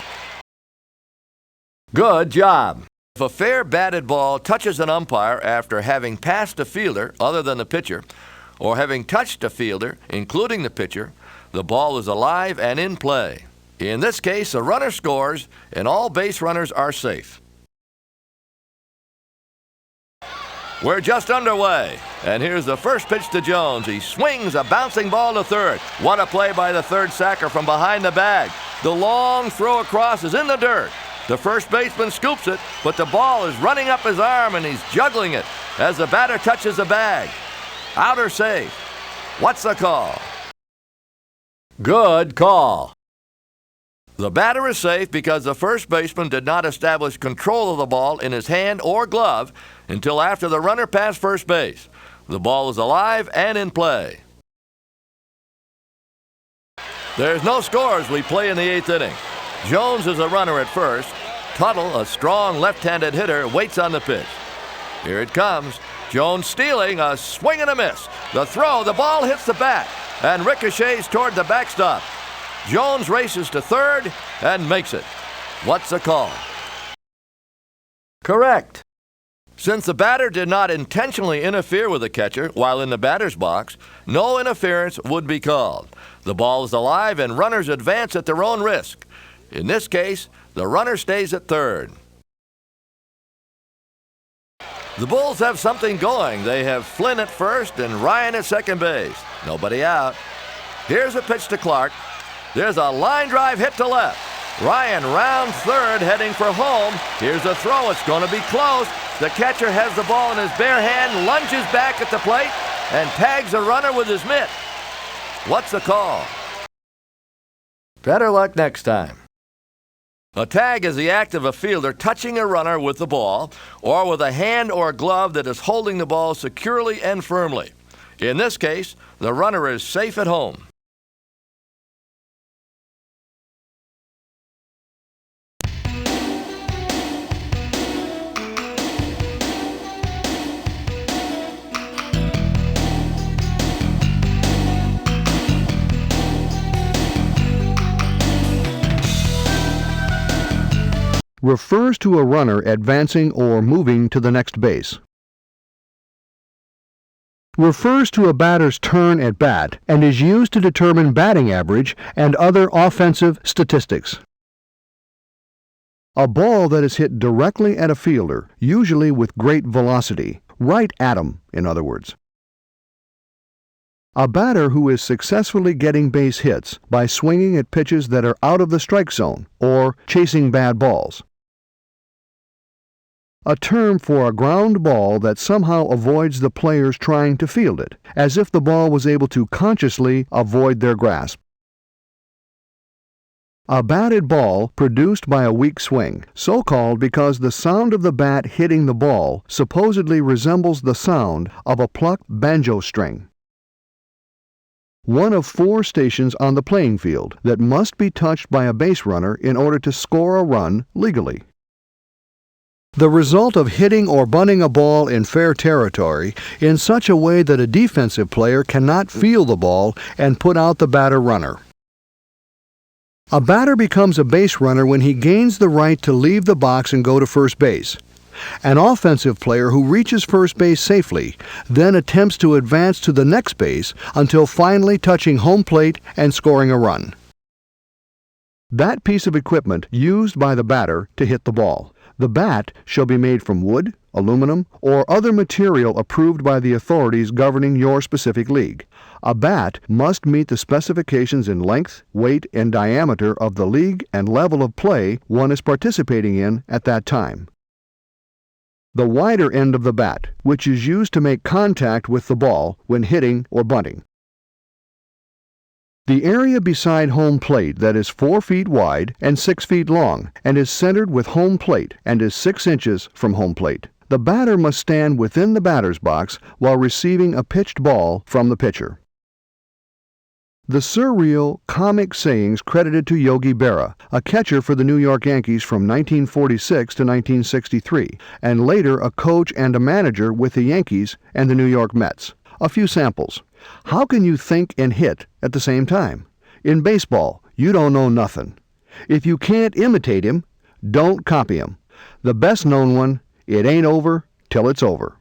Good job. If a fair batted ball touches an umpire after having passed a fielder other than the pitcher, or having touched a fielder, including the pitcher, The ball is alive and in play. In this case, a runner scores and all base runners are safe. We're just underway, and here's the first pitch to Jones. He swings a bouncing ball to third. What a play by the third sacker from behind the bag. The long throw across is in the dirt. The first baseman scoops it, but the ball is running up his arm and he's juggling it as the batter touches the bag. Out or safe? What's the call? Good call. The batter is safe because the first baseman did not establish control of the ball in his hand or glove until after the runner passed first base. The ball is alive and in play. There's no score as we play in the 8th inning. Jones is a runner at first. Tuttle, a strong left-handed hitter, waits on the pitch. Here it comes. Jones stealing, a swing and a miss. The throw, the ball hits the bat and ricochets toward the backstop. Jones races to third and makes it. What's the call? Correct. Since the batter did not intentionally interfere with the catcher while in the batter's box, no interference would be called. The ball is alive and runners advance at their own risk. In this case, the runner stays at third. The Bulls have something going. They have Flynn at first and Ryan at second base. Nobody out. Here's a pitch to Clark. There's a line drive hit to left. Ryan rounds third, heading for home. Here's a throw. It's going to be close. The catcher has the ball in his bare hand, lunges back at the plate, and tags a runner with his mitt. What's the call? Better luck next time. A tag is the act of a fielder touching a runner with the ball or with a hand or glove that is holding the ball securely and firmly. In this case, the runner is safe at home. Refers to a runner advancing or moving to the next base. Refers to a batter's turn at bat and is used to determine batting average and other offensive statistics. A ball that is hit directly at a fielder, usually with great velocity, right at him, in other words. A batter who is successfully getting base hits by swinging at pitches that are out of the strike zone or chasing bad balls. A term for a ground ball that somehow avoids the players trying to field it, as if the ball was able to consciously avoid their grasp. A batted ball produced by a weak swing, so called because the sound of the bat hitting the ball supposedly resembles the sound of a plucked banjo string. One of 4 stations on the playing field that must be touched by a base runner in order to score a run legally. The result of hitting or bunting a ball in fair territory in such a way that a defensive player cannot field the ball and put out the batter runner. A batter becomes a base runner when he gains the right to leave the box and go to first base. An offensive player who reaches first base safely then attempts to advance to the next base until finally touching home plate and scoring a run. That piece of equipment used by the batter to hit the ball. The bat shall be made from wood, aluminum, or other material approved by the authorities governing your specific league. A bat must meet the specifications in length, weight, and diameter of the league and level of play one is participating in at that time. The wider end of the bat, which is used to make contact with the ball when hitting or bunting. The area beside home plate that is 4 feet wide and 6 feet long and is centered with home plate and is 6 inches from home plate. The batter must stand within the batter's box while receiving a pitched ball from the pitcher. The surreal, comic sayings credited to Yogi Berra, a catcher for the New York Yankees from 1946 to 1963, and later a coach and a manager with the Yankees and the New York Mets. A few samples. How can you think and hit at the same time? In baseball, you don't know nothing. If you can't imitate him, don't copy him. The best known one, it ain't over till it's over.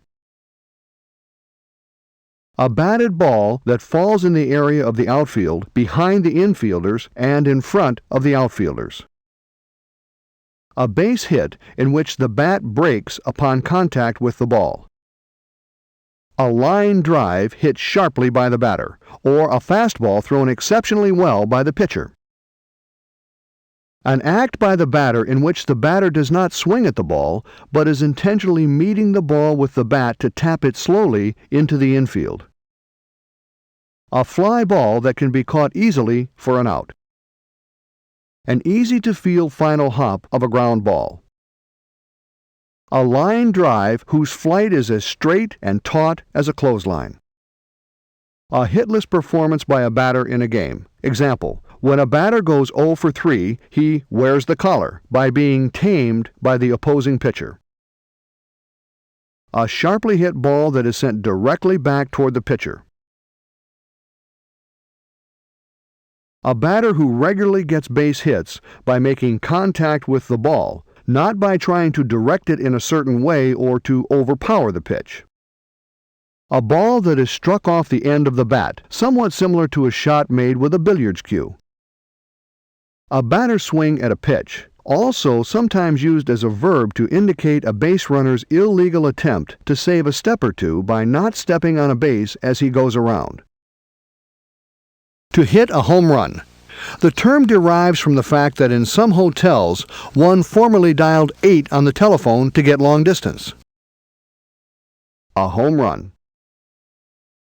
A batted ball that falls in the area of the outfield behind the infielders and in front of the outfielders. A base hit in which the bat breaks upon contact with the ball. A line drive hit sharply by the batter, or a fastball thrown exceptionally well by the pitcher. An act by the batter in which the batter does not swing at the ball, but is intentionally meeting the ball with the bat to tap it slowly into the infield. A fly ball that can be caught easily for an out. An easy-to-field final hop of a ground ball. A line drive whose flight is as straight and taut as a clothesline. A hitless performance by a batter in a game. Example, when a batter goes 0 for 3, he wears the collar by being tamed by the opposing pitcher. A sharply hit ball that is sent directly back toward the pitcher. A batter who regularly gets base hits by making contact with the ball, not by trying to direct it in a certain way or to overpower the pitch. A ball that is struck off the end of the bat, somewhat similar to a shot made with a billiards cue. A batter swing at a pitch, also sometimes used as a verb to indicate a base runner's illegal attempt to save a step or two by not stepping on a base as he goes around. To hit a home run. The term derives from the fact that in some hotels, one formerly dialed 8 on the telephone to get long distance. A home run.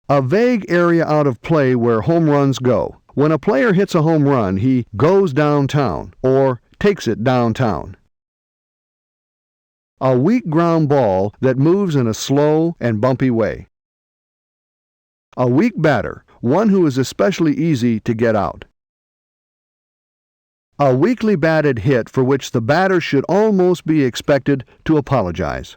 A vague area out of play where home runs go. When a player hits a home run, he goes downtown or takes it downtown. A weak ground ball that moves in a slow and bumpy way. A weak batter, one who is especially easy to get out. A weakly batted hit for which the batter should almost be expected to apologize.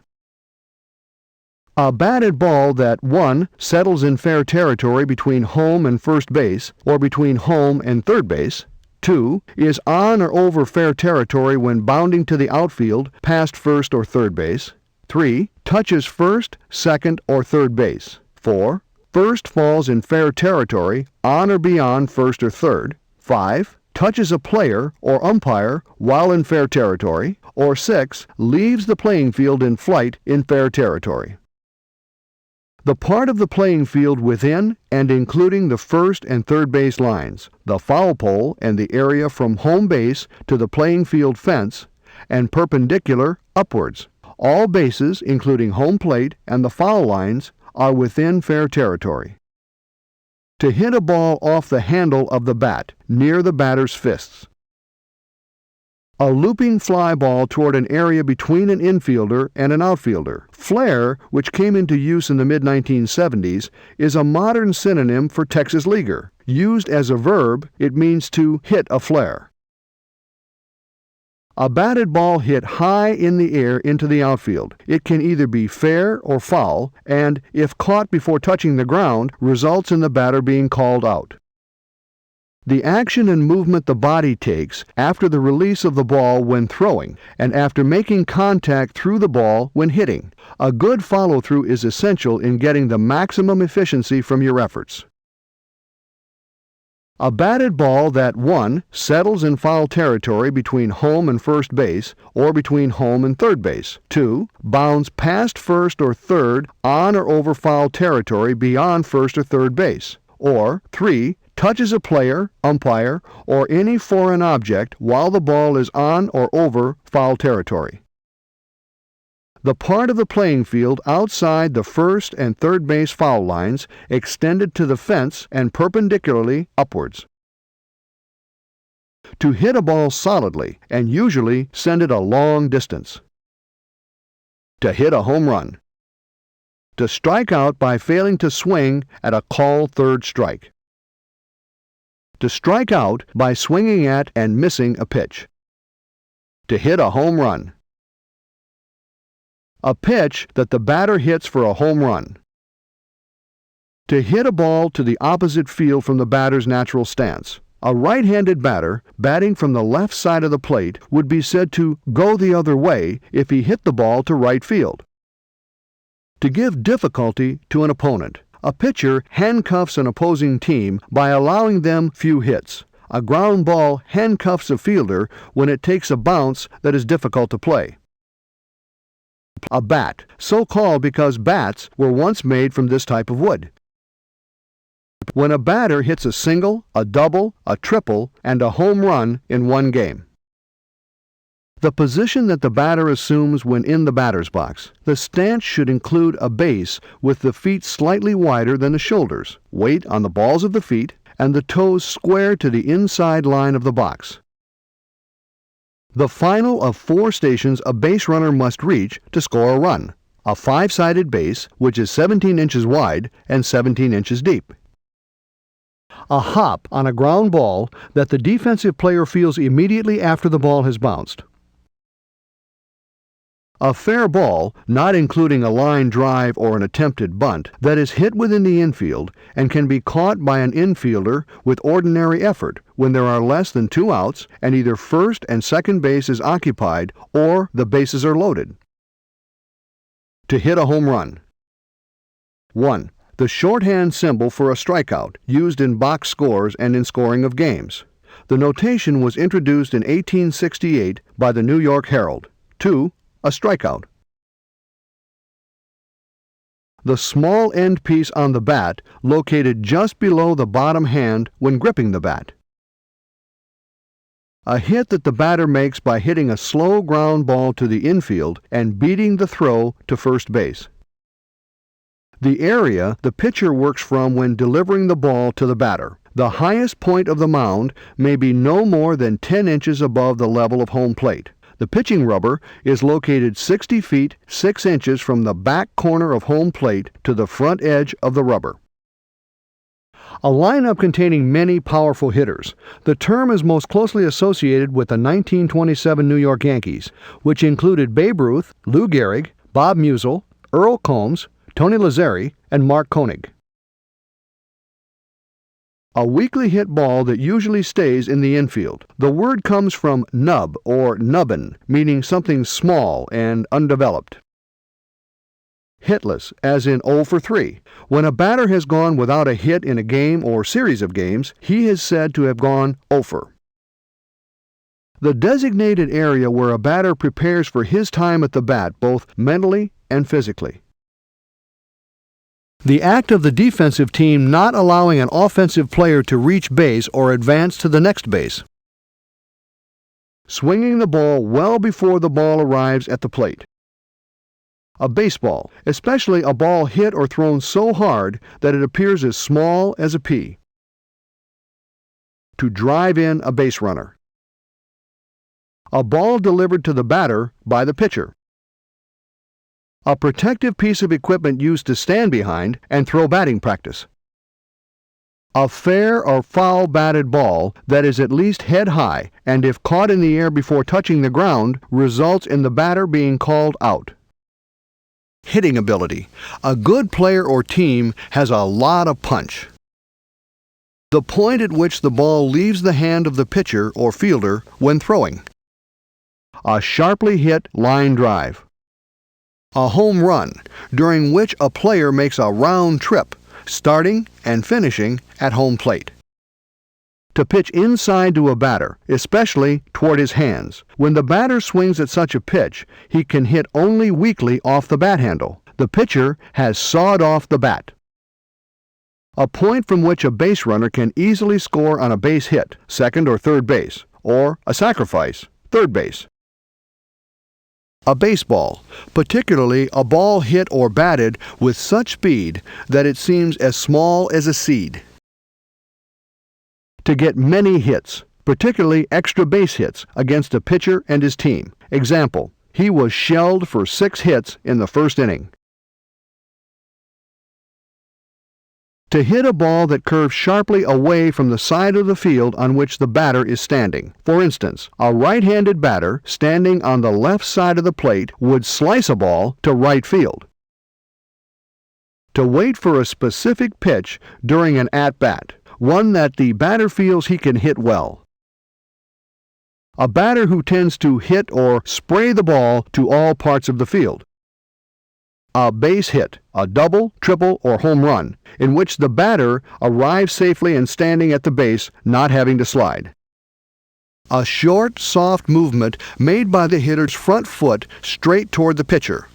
A batted ball that 1. Settles in fair territory between home and first base, or between home and third base. 2. Is on or over fair territory when bounding to the outfield past first or third base. 3. Touches first, second, or third base. 4. First falls in fair territory on or beyond first or third. 5. Touches a player or umpire while in fair territory. Or 6. Leaves the playing field in flight in fair territory. The part of the playing field within and including the first and third base lines, the foul pole and the area from home base to the playing field fence, and perpendicular upwards. All bases, including home plate and the foul lines, are within fair territory. To hit a ball off the handle of the bat, near the batter's fists. A looping fly ball toward an area between an infielder and an outfielder. Flare, which came into use in the mid-1970s, is a modern synonym for Texas leaguer. Used as a verb, it means to hit a flare. A batted ball hit high in the air into the outfield. It can either be fair or foul, and, if caught before touching the ground, results in the batter being called out. The action and movement the body takes after the release of the ball when throwing, and after making contact through the ball when hitting. A good follow-through is essential in getting the maximum efficiency from your efforts. A batted ball that 1. Settles in foul territory between home and first base, or between home and third base. 2. Bounds past first or third on or over foul territory beyond first or third base. Or 3. Touches a player, umpire, or any foreign object while the ball is on or over foul territory. The part of the playing field outside the first and third base foul lines extended to the fence and perpendicularly upwards. To hit a ball solidly and usually send it a long distance. To hit a home run. To strike out by failing to swing at a called third strike. To strike out by swinging at and missing a pitch. To hit a home run. A pitch that the batter hits for a home run. To hit a ball to the opposite field from the batter's natural stance. A right-handed batter, batting from the left side of the plate, would be said to go the other way if he hit the ball to right field. To give difficulty to an opponent. A pitcher handcuffs an opposing team by allowing them few hits. A ground ball handcuffs a fielder when it takes a bounce that is difficult to play. A bat, so called because bats were once made from this type of wood. When a batter hits a single, a double, a triple, and a home run in one game. The position that the batter assumes when in the batter's box. The stance should include a base with the feet slightly wider than the shoulders, weight on the balls of the feet, and the toes square to the inside line of the box. The final of 4 stations a base runner must reach to score a run. A 5-sided base, which is 17 inches wide and 17 inches deep. A hop on a ground ball that the defensive player feels immediately after the ball has bounced. A fair ball, not including a line drive or an attempted bunt, that is hit within the infield and can be caught by an infielder with ordinary effort when there are less than 2 outs and either first and second base is occupied or the bases are loaded. To hit a home run. 1. The shorthand symbol for a strikeout, used in box scores and in scoring of games. The notation was introduced in 1868 by the New York Herald. 2. A strikeout. The small end piece on the bat located just below the bottom hand when gripping the bat. A hit that the batter makes by hitting a slow ground ball to the infield and beating the throw to first base. The area the pitcher works from when delivering the ball to the batter. The highest point of the mound may be no more than 10 inches above the level of home plate. The pitching rubber is located 60 feet 6 inches from the back corner of home plate to the front edge of the rubber. A lineup containing many powerful hitters. The term is most closely associated with the 1927 New York Yankees, which included Babe Ruth, Lou Gehrig, Bob Musial, Earl Combs, Tony Lazzeri, and Mark Koenig. A weakly hit ball that usually stays in the infield. The word comes from nub or nubbin, meaning something small and undeveloped. Hitless, as in 0 for 3. When a batter has gone without a hit in a game or series of games, he is said to have gone 0 for. The designated area where a batter prepares for his time at the bat, both mentally and physically. The act of the defensive team not allowing an offensive player to reach base or advance to the next base. Swinging the ball well before the ball arrives at the plate. A baseball, especially a ball hit or thrown so hard that it appears as small as a pea. To drive in a base runner. A ball delivered to the batter by the pitcher. A protective piece of equipment used to stand behind and throw batting practice. A fair or foul batted ball that is at least head high and if caught in the air before touching the ground results in the batter being called out. Hitting ability. A good player or team has a lot of punch. The point at which the ball leaves the hand of the pitcher or fielder when throwing. A sharply hit line drive. A home run, during which a player makes a round trip, starting and finishing at home plate. To pitch inside to a batter, especially toward his hands. When the batter swings at such a pitch, he can hit only weakly off the bat handle. The pitcher has sawed off the bat. A point from which a base runner can easily score on a base hit, second or third base, or a sacrifice, third base. A baseball, particularly a ball hit or batted with such speed that it seems as small as a seed. To get many hits, particularly extra base hits, against a pitcher and his team. Example, he was shelled for 6 hits in the first inning. To hit a ball that curves sharply away from the side of the field on which the batter is standing. For instance, a right-handed batter standing on the left side of the plate would slice a ball to right field. To wait for a specific pitch during an at-bat, one that the batter feels he can hit well. A batter who tends to hit or spray the ball to all parts of the field. a base hit, a double, triple, or home run, in which the batter arrives safely and standing at the base, not having to slide. A short, soft movement made by the hitter's front foot straight toward the pitcher.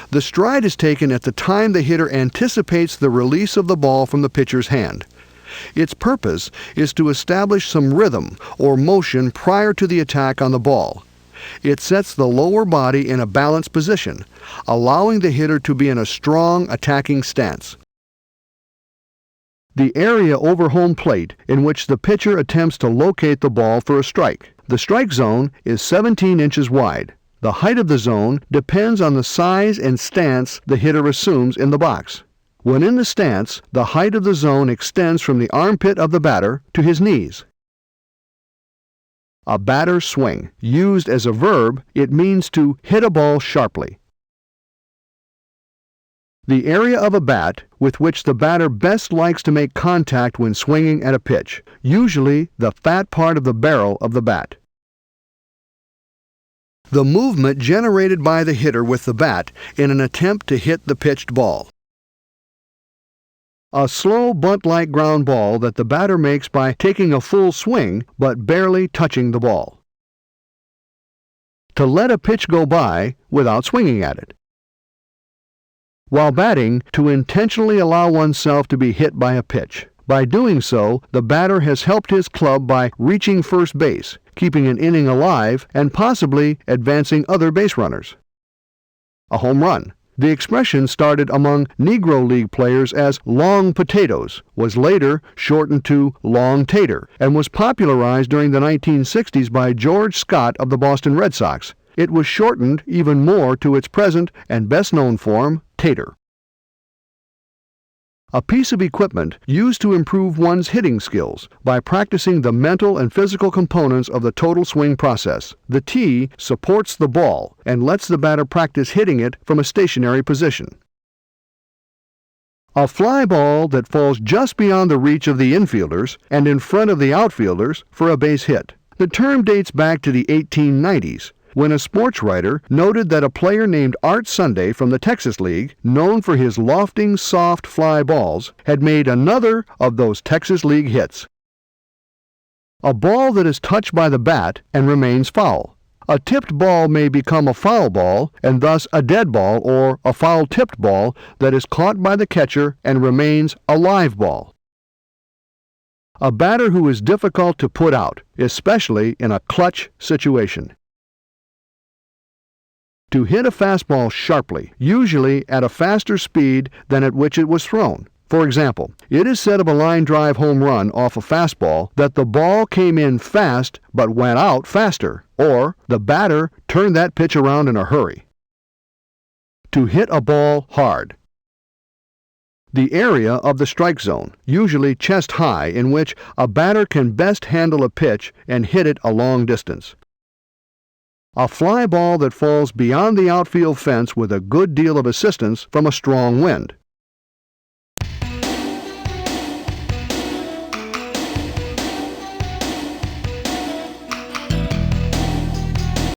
The stride is taken at the time the hitter anticipates the release of the ball from the pitcher's hand. Its purpose is to establish some rhythm or motion prior to the attack on the ball. It sets the lower body in a balanced position, allowing the hitter to be in a strong attacking stance. The area over home plate in which the pitcher attempts to locate the ball for a strike. The strike zone is 17 inches wide. The height of the zone depends on the size and stance the hitter assumes in the box. When in the stance, the height of the zone extends from the armpit of the batter to his knees. A batter's swing. Used as a verb, it means to hit a ball sharply. The area of a bat with which the batter best likes to make contact when swinging at a pitch, usually the fat part of the barrel of the bat. The movement generated by the hitter with the bat in an attempt to hit the pitched ball. A slow bunt-like ground ball that the batter makes by taking a full swing but barely touching the ball. To let a pitch go by without swinging at it. While batting, to intentionally allow oneself to be hit by a pitch. By doing so, the batter has helped his club by reaching first base, keeping an inning alive, and possibly advancing other base runners. A home run. The expression started among Negro League players as long potatoes, was later shortened to long tater, and was popularized during the 1960s by George Scott of the Boston Red Sox. It was shortened even more to its present and best-known form, tater. A piece of equipment used to improve one's hitting skills by practicing the mental and physical components of the total swing process. The tee supports the ball and lets the batter practice hitting it from a stationary position. A fly ball that falls just beyond the reach of the infielders and in front of the outfielders for a base hit. The term dates back to the 1890s, when a sports writer noted that a player named Art Sunday from the Texas League, known for his lofting, soft fly balls, had made another of those Texas League hits. A ball that is touched by the bat and remains foul. A tipped ball may become a foul ball and thus a dead ball or a foul-tipped ball that is caught by the catcher and remains a live ball. A batter who is difficult to put out, especially in a clutch situation. To hit a fastball sharply, usually at a faster speed than at which it was thrown. For example, it is said of a line drive home run off a fastball that the ball came in fast but went out faster, or the batter turned that pitch around in a hurry. To hit a ball hard. The area of the strike zone, usually chest high, in which a batter can best handle a pitch and hit it a long distance. A fly ball that falls beyond the outfield fence with a good deal of assistance from a strong wind.